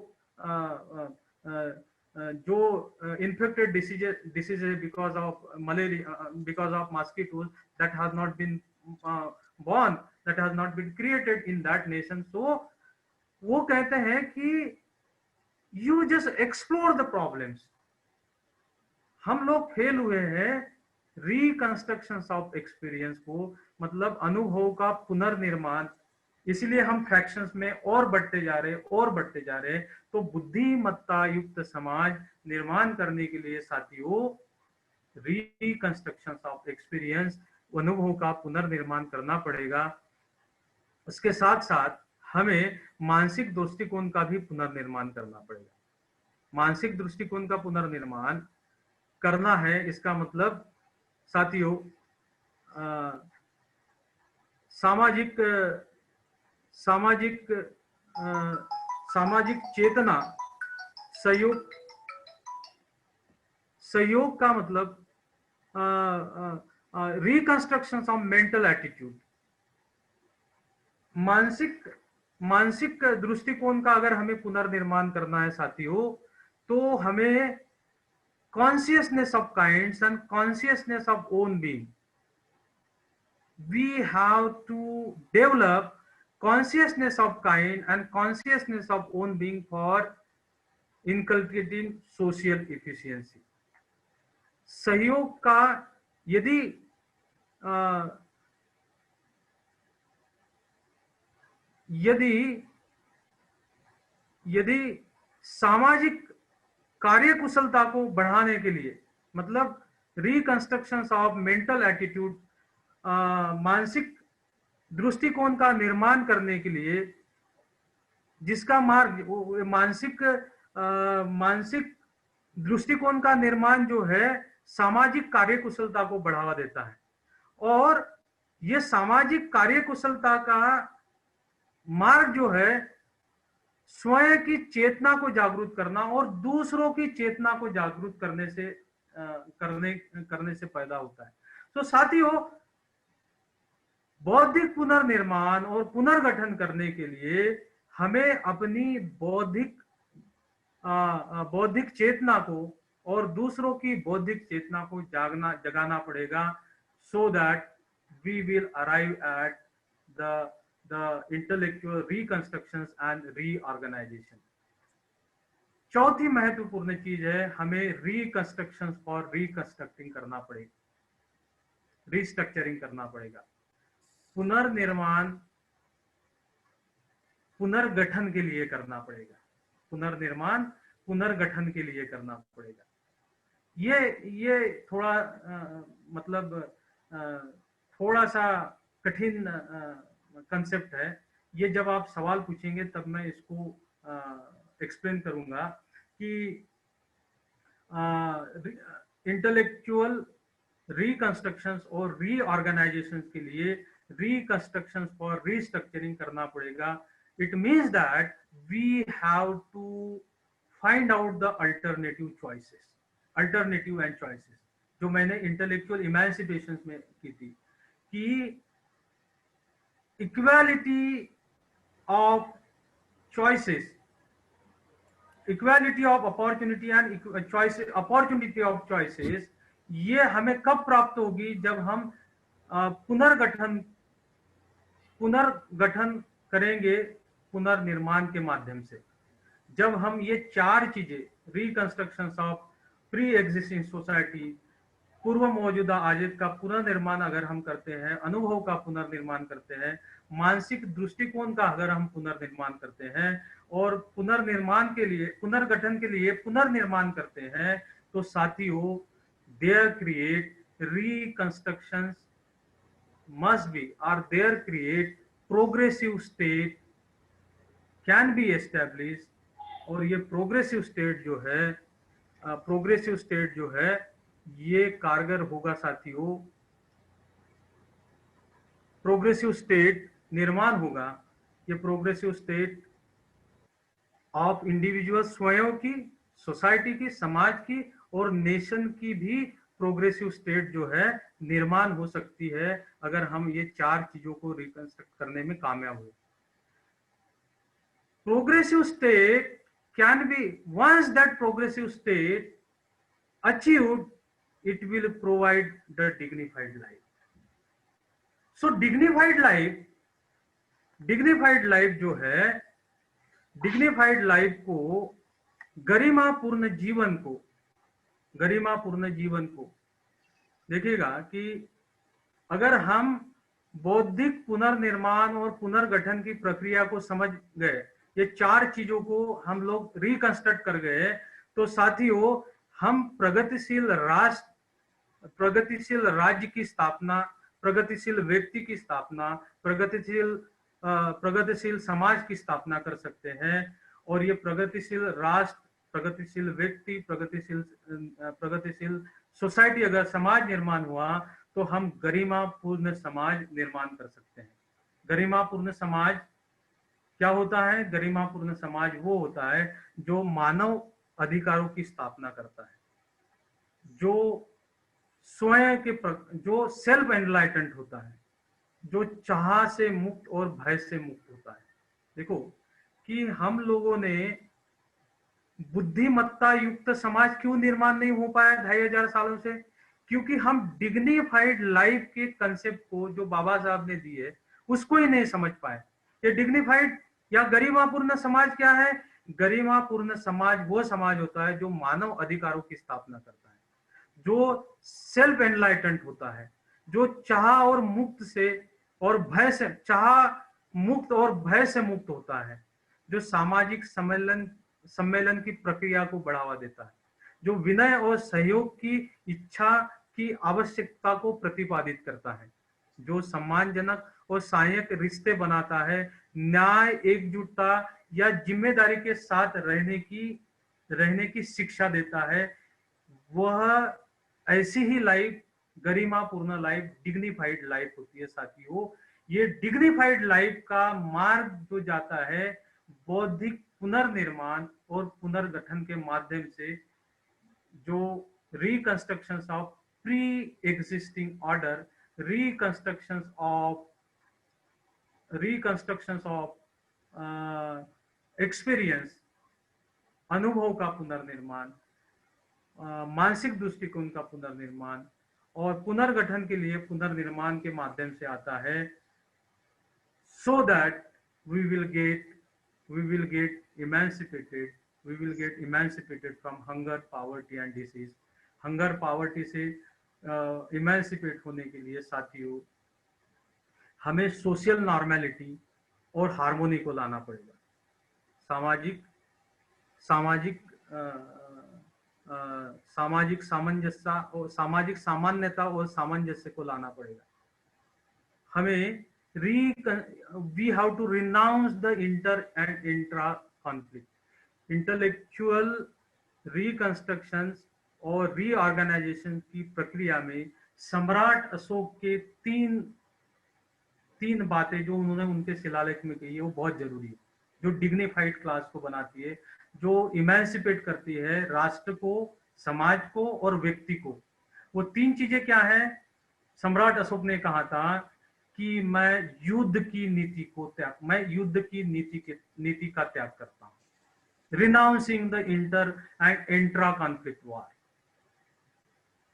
S2: जो infected disease because of malaria, because of mosquitoes that has not been born, that has not been created in that nation, so वो कहते हैं कि you just explore the problems। हम लोग फेल हुए हैं रिकंस्ट्रक्शन ऑफ एक्सपीरियंस को, मतलब अनुभव का पुनर्निर्माण, इसलिए हम फ्रैक्शंस में और बढ़ते जा रहे और बढ़ते जा रहे। तो बुद्धिमत्ता युक्त समाज निर्माण करने के लिए साथियों रिकंस्ट्रक्शन ऑफ एक्सपीरियंस, अनुभव का पुनर्निर्माण करना पड़ेगा। उसके साथ साथ हमें मानसिक दृष्टिकोण का भी पुनर्निर्माण करना पड़ेगा। मानसिक दृष्टिकोण का पुनर्निर्माण करना है, इसका मतलब साथियों सामाजिक सामाजिक सामाजिक चेतना, सहयोग का मतलब रिकंस्ट्रक्शन ऑफ मेंटल एटीट्यूड। मानसिक दृष्टिकोण का अगर हमें पुनर्निर्माण करना है साथियों, तो हमें consciousness of kinds and consciousness of own being, we have to develop consciousness of kind and consciousness of own being for inculcating social efficiency। सहयोग का यदि यदि सामाजिक कार्यकुशलता को बढ़ाने के लिए, मतलब रिकंस्ट्रक्शन ऑफ मेंटल एटीट्यूड, मानसिक दृष्टिकोण का निर्माण करने के लिए, जिसका मार्ग मानसिक दृष्टिकोण का निर्माण जो है सामाजिक कार्यकुशलता को बढ़ावा देता है, और ये सामाजिक कार्यकुशलता का मार्ग जो है स्वयं की चेतना को जागरूक करना और दूसरों की चेतना को जागरूक करने से पैदा होता है। तो साथियों, बौद्धिक पुनर्निर्माण और पुनर्गठन करने के लिए हमें अपनी बौद्धिक चेतना को और दूसरों की बौद्धिक चेतना को जगाना पड़ेगा, so that we will arrive at the intellectual reconstructions and reorganization। चौथी महत्वपूर्ण चीज है, हमें रिकंस्ट्रक्शन और रिकंस्ट्रक्टिंग करना पड़ेगा, रिस्ट्रक्चरिंग करना पड़ेगा। पुनर्निर्माण पुनर्गठन के लिए करना पड़ेगा, पुनर्निर्माण पुनर्गठन के लिए करना पड़ेगा। ये थोड़ा मतलब थोड़ा सा कठिन कंसेप्ट है। ये जब आप सवाल पूछेंगे तब मैं इसको एक्सप्लेन करूंगा कि इंटेलेक्चुअल रिकंस्ट्रक्शंस और रीऑर्गेनाइजेशन के लिए रिकंस्ट्रक्शन और रीस्ट्रक्चरिंग करना पड़ेगा। It means that we have to find out the alternative choices, alternative and choices, जो मैंने इंटेलेक्चुअल इमेंसिपेशन में की थी, कि equality of choices, equality of opportunity and choice, opportunity of choices, ये हमें कब प्राप्त होगी, जब हम पुनर्गठन करेंगे पुनर्निर्माण के माध्यम से। जब हम ये चार चीजें, reconstruction of pre existing society, पूर्व मौजूदा आजिद का पुनर्निर्माण अगर हम करते हैं, अनुभव का पुनर्निर्माण करते हैं, मानसिक दृष्टिकोण का अगर हम पुनर्निर्माण करते हैं और पुनर्निर्माण के लिए, पुनर्गठन के लिए पुनर्निर्माण करते हैं, तो साथियों there create reconstructions must be or there create progressive state can be established। और ये प्रोग्रेसिव स्टेट जो है, प्रोग्रेसिव स्टेट जो है ये कारगर होगा साथियों, प्रोग्रेसिव स्टेट निर्माण होगा, ये प्रोग्रेसिव स्टेट ऑफ इंडिविजुअल स्वयं की, सोसाइटी की, समाज की और नेशन की भी प्रोग्रेसिव स्टेट जो है निर्माण हो सकती है अगर हम ये चार चीजों को रिकंस्ट्रक्ट करने में कामयाब हुए। Progressive state can be, once that progressive state achieved, it will provide the dignified life। so dignified life जो है, डिग्निफाइड लाइफ को, गरिमापूर्ण जीवन को, गरिमापूर्ण जीवन को, देखिएगा कि अगर हम बौद्धिक पुनर्निर्माण और पुनर्गठन की प्रक्रिया को समझ गए, ये चार चीजों को हम लोग रिकंस्ट्रक्ट कर गए, तो साथियों हम प्रगतिशील राष्ट्र, प्रगतिशील राज्य की स्थापना, प्रगतिशील व्यक्ति की स्थापना, प्रगतिशील समाज की स्थापना कर सकते हैं। और ये प्रगतिशील राष्ट्र, प्रगतिशील व्यक्ति, प्रगतिशील सोसाइटी, अगर समाज निर्माण हुआ तो हम गरिमापूर्ण समाज निर्माण कर सकते हैं। गरिमापूर्ण समाज क्या होता है? गरिमापूर्ण समाज वो होता है जो मानव अधिकारों की स्थापना करता है, जो स्वयं के, जो सेल्फ एनलाइटेंड होता है, जो चाह से मुक्त और भय से मुक्त होता है। देखो कि हम लोगों ने बुद्धिमत्ता युक्त समाज क्यों निर्माण नहीं हो पाया 2500 सालों से? क्योंकि हम डिग्निफाइड लाइफ के कंसेप्ट को जो बाबा साहब ने दिए उसको ही नहीं समझ पाए। ये डिग्निफाइड या गरिमापूर्ण समाज क्या है? गरिमापूर्ण समाज वो समाज होता है जो मानव अधिकारों की स्थापना करता है, जो सेल्फ एनलाइटेंड होता है, जो चाह और मुक्त से और भय से, चाह मुक्त और भय से मुक्त होता है, जो सामाजिक सम्मेलन की प्रक्रिया को बढ़ावा देता है, जो विनय और सहयोग की इच्छा की आवश्यकता को प्रतिपादित करता है, जो सम्मानजनक और सहायक रिश्ते बनाता है, न्याय, एकजुटता या जिम्मेदारी के साथ रहने की शिक्षा देता है। वह ऐसी ही लाइफ, गरिमापूर्ण लाइफ, डिग्निफाइड लाइफ होती है साथियों। ये डिग्निफाइड लाइफ का मार्ग जो जाता है बौद्धिक पुनर्निर्माण और पुनर्गठन के माध्यम से, जो reconstructions of pre existing order, reconstructions of experience, अनुभव का पुनर्निर्माण, मानसिक दृष्टिकोण का पुनर्निर्माण और पुनर्गठन के लिए पुनर्निर्माण के माध्यम से आता है, so that we will get emancipated from hunger, poverty and disease। Hunger, poverty से इमेंसिपेट होने के लिए साथियों हमें सोशल नॉर्मेलिटी और हार्मोनी को लाना पड़ेगा। सामाजिक सामंजस्य और सामाजिक सामान्यता और सामंजस्य को लाना पड़ेगा। हमें we have to renounce the inter and intra conflict। Intellectual reconstructions और रीऑर्गेनाइजेशन की प्रक्रिया में सम्राट अशोक के तीन बातें जो उन्होंने उनके शिलालेख में कही है वो बहुत जरूरी है, जो डिग्निफाइड क्लास को बनाती है, जो इमेंसिपेट करती है राष्ट्र को, समाज को और व्यक्ति को। वो तीन चीजें क्या है? सम्राट अशोक ने कहा था कि मैं युद्ध की नीति का त्याग करता हूं। Renouncing the inter and intra conflict war.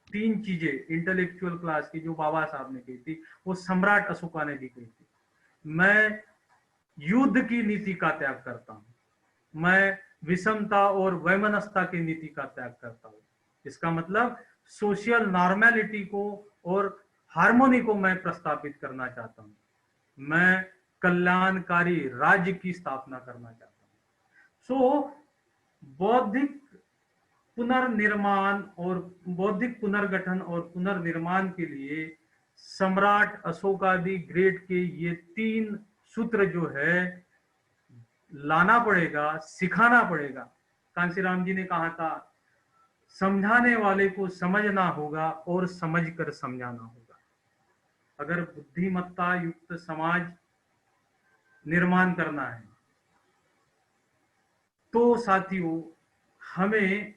S2: तीन चीजें इंटेलेक्चुअल क्लास की जो बाबा साहब ने कही थी वो सम्राट अशोका ने भी कही थी। मैं युद्ध की नीति का त्याग करता हूं, मैं विषमता और वैमनस्यता की नीति का त्याग करता हूँ। इसका मतलब सोशल नॉर्मेलिटी को और हार्मोनी को मैं प्रस्तावित करना चाहता हूँ। मैं कल्याणकारी राज्य की स्थापना करना चाहता हूँ। सो बौद्धिक पुनर्निर्माण और बौद्धिक पुनर्गठन और पुनर्निर्माण के लिए सम्राट अशोकादि ग्रेट के ये 3 सूत्र जो है लाना पड़ेगा, सिखाना पड़ेगा। कांशीराम जी ने कहा था, समझाने वाले को समझना होगा और समझकर समझाना होगा। अगर बुद्धिमत्ता युक्त समाज निर्माण करना है तो साथियों हमें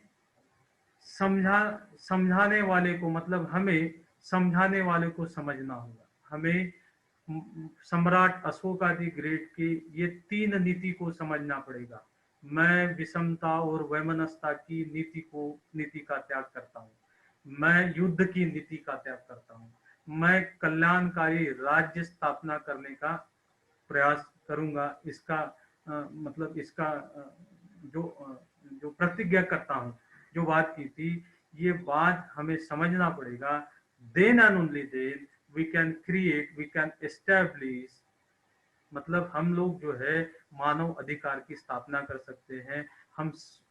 S2: समझाने वाले को, मतलब हमें समझाने वाले को समझना होगा। हमें सम्राट अशोकादि ग्रेट की ये 3 नीति को समझना पड़ेगा। मैं विषमता और वैमनस्यता की नीति का त्याग करता हूँ। मैं युद्ध की नीति का त्याग करता हूँ। मैं कल्याणकारी राज्य स्थापना करने का प्रयास करूंगा। इसका मतलब इसका जो प्रतिज्ञा करता हूँ, जो बात की थी, ये बात हमें समझना पड़ेगा। Then and only then we can create, we can establish, मतलब हम लोग जो है मानव अधिकार की स्थापना कर सकते हैं।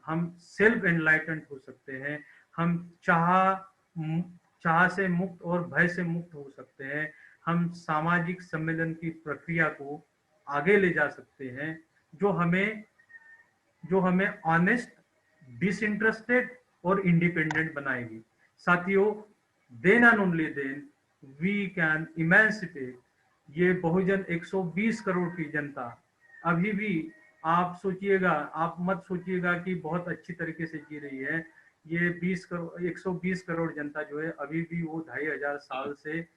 S2: हम सेल्फ एनलाइटेंड हो सकते हैं। हम चाह से मुक्त और भय से मुक्त हो सकते हैं। हम सामाजिक सम्मेलन की प्रक्रिया को आगे ले जा सकते हैं, जो हमें ऑनेस्ट, डिसइंटरेस्टेड और इंडिपेंडेंट बनाएगी। साथियों, then and only then we can emancipate. ये बहुजन 120 करोड़ की जनता अभी भी, आप सोचिएगा, आप मत सोचिएगा कि बहुत अच्छी तरीके से जी रही है। ये 120 करोड़ जनता जो है अभी भी वो 2500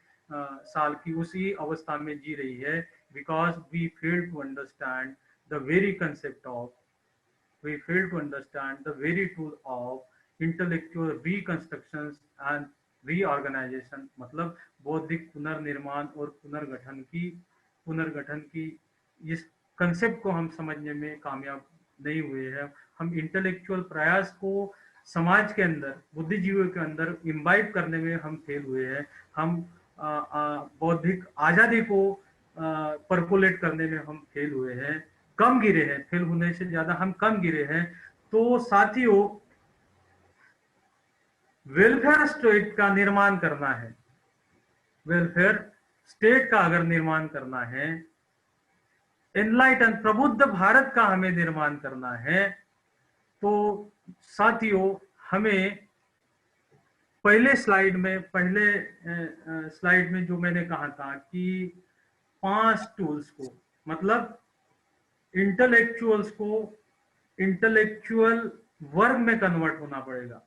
S2: साल की उसी अवस्था में जी रही है। Because we fail to understand the very concept of, we fail to understand the very tool of intellectual reconstructions and reorganization। मतलब बौद्धिक पुनर्निर्माण और पुनर्गठन की इस कंसेप्ट को हम समझने में कामयाब नहीं हुए हैं। हम इंटेलेक्चुअल प्रयास को समाज के अंदर, बुद्धिजीवियों के अंदर इम्बाइब करने में हम फेल हुए हैं। हम बौद्धिक आजादी को परकोलेट करने में हम फेल हुए हैं, कम गिरे हैं। फेल होने से ज्यादा हम कम गिरे हैं। तो साथियों, वेलफेयर स्टेट का निर्माण करना है, वेलफेयर स्टेट का अगर निर्माण करना है, एनलाइटन प्रबुद्ध भारत का हमें निर्माण करना है, तो साथियों हमें पहले स्लाइड में जो मैंने कहा था कि 5 टूल्स को, मतलब इंटेलेक्चुअल्स को इंटेलेक्चुअल वर्ग में कन्वर्ट होना पड़ेगा।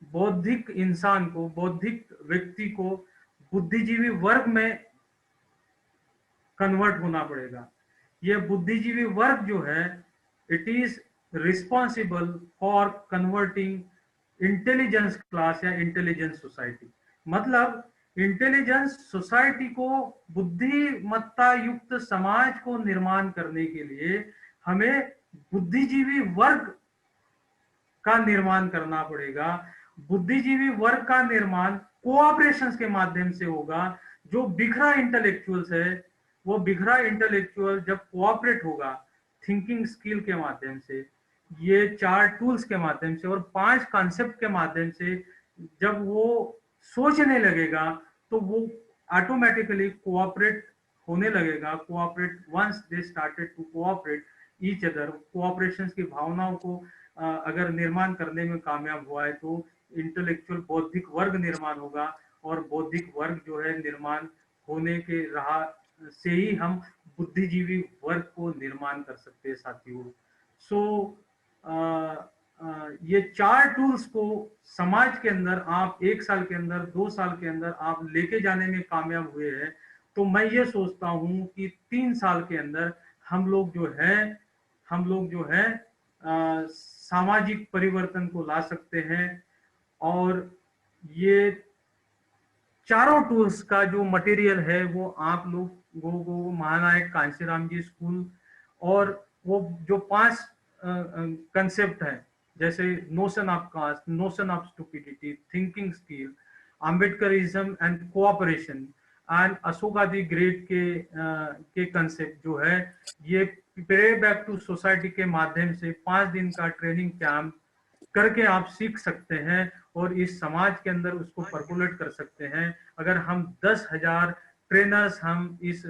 S2: बौद्धिक इंसान को, बौद्धिक व्यक्ति को बुद्धिजीवी वर्ग में कन्वर्ट होना पड़ेगा। ये बुद्धिजीवी वर्ग जो है, it is responsible for converting intelligence class या इंटेलिजेंस सोसाइटी। मतलब इंटेलिजेंस सोसाइटी को, बुद्धिमत्ता युक्त समाज को निर्माण करने के लिए हमें बुद्धिजीवी वर्ग का निर्माण करना पड़ेगा। बुद्धिजीवी वर्ग का निर्माण कोऑपरेशंस के माध्यम से होगा। जो बिखरा इंटेलेक्चुअल्स है, वो बिखरा इंटेलेक्चुअल जब कोऑपरेट होगा थिंकिंग स्किल के माध्यम से, ये 4 टूल्स के माध्यम से और 5 कॉन्सेप्ट के माध्यम से जब वो सोचने लगेगा, तो वो ऑटोमेटिकली कोऑपरेट होने लगेगा। Cooperate, once they started to cooperate each other, cooperations की भावनाओं को अगर निर्माण करने में कामयाब हुआ है तो इंटेलेक्चुअल बौद्धिक वर्ग निर्माण होगा। और बौद्धिक वर्ग जो है निर्माण होने के राह से ही हम बुद्धिजीवी वर्ग को निर्माण कर सकते हैं साथियों। सो ये 4 टूल्स को समाज के अंदर आप 1 साल के अंदर, 2 साल के अंदर आप लेके जाने में कामयाब हुए हैं, तो मैं ये सोचता हूं कि 3 साल के अंदर हम लोग जो है सामाजिक परिवर्तन को ला सकते हैं। और ये चारों टूल्स का जो मटेरियल है वो आप लोगों को महानायक कांशीराम जी स्कूल और वो जो 5 कंसेप्ट हैं, जैसे notion of caste, notion of stupidity, thinking skill, Ambedkarism and cooperation and Ashoka the great के कंसेप्ट जो है, ये पे बैक टू सोसाइटी के माध्यम से 5 दिन का ट्रेनिंग कैंप करके आप सीख सकते हैं और इस समाज के अंदर उसको परकोलेट कर सकते हैं। अगर हम 10,000 ट्रेनर्स हम इस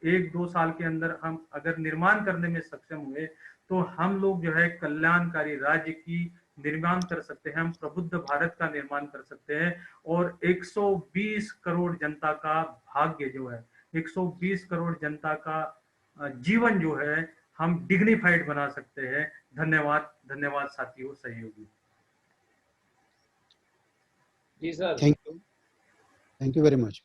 S2: 1-2 साल के अंदर हम अगर निर्माण करने में सक्षम हुए, तो हम लोग जो है कल्याणकारी राज्य की निर्माण कर सकते हैं, हम प्रबुद्ध भारत का निर्माण कर सकते हैं और 120 करोड़ जनता का भाग्य जो है, 120 करोड़ जनता का जीवन जो है हम डिग्निफाइड बना सकते हैं। धन्यवाद, धन्यवाद साथियों, सहयोगी।
S1: जी sir.
S4: Thank you very much.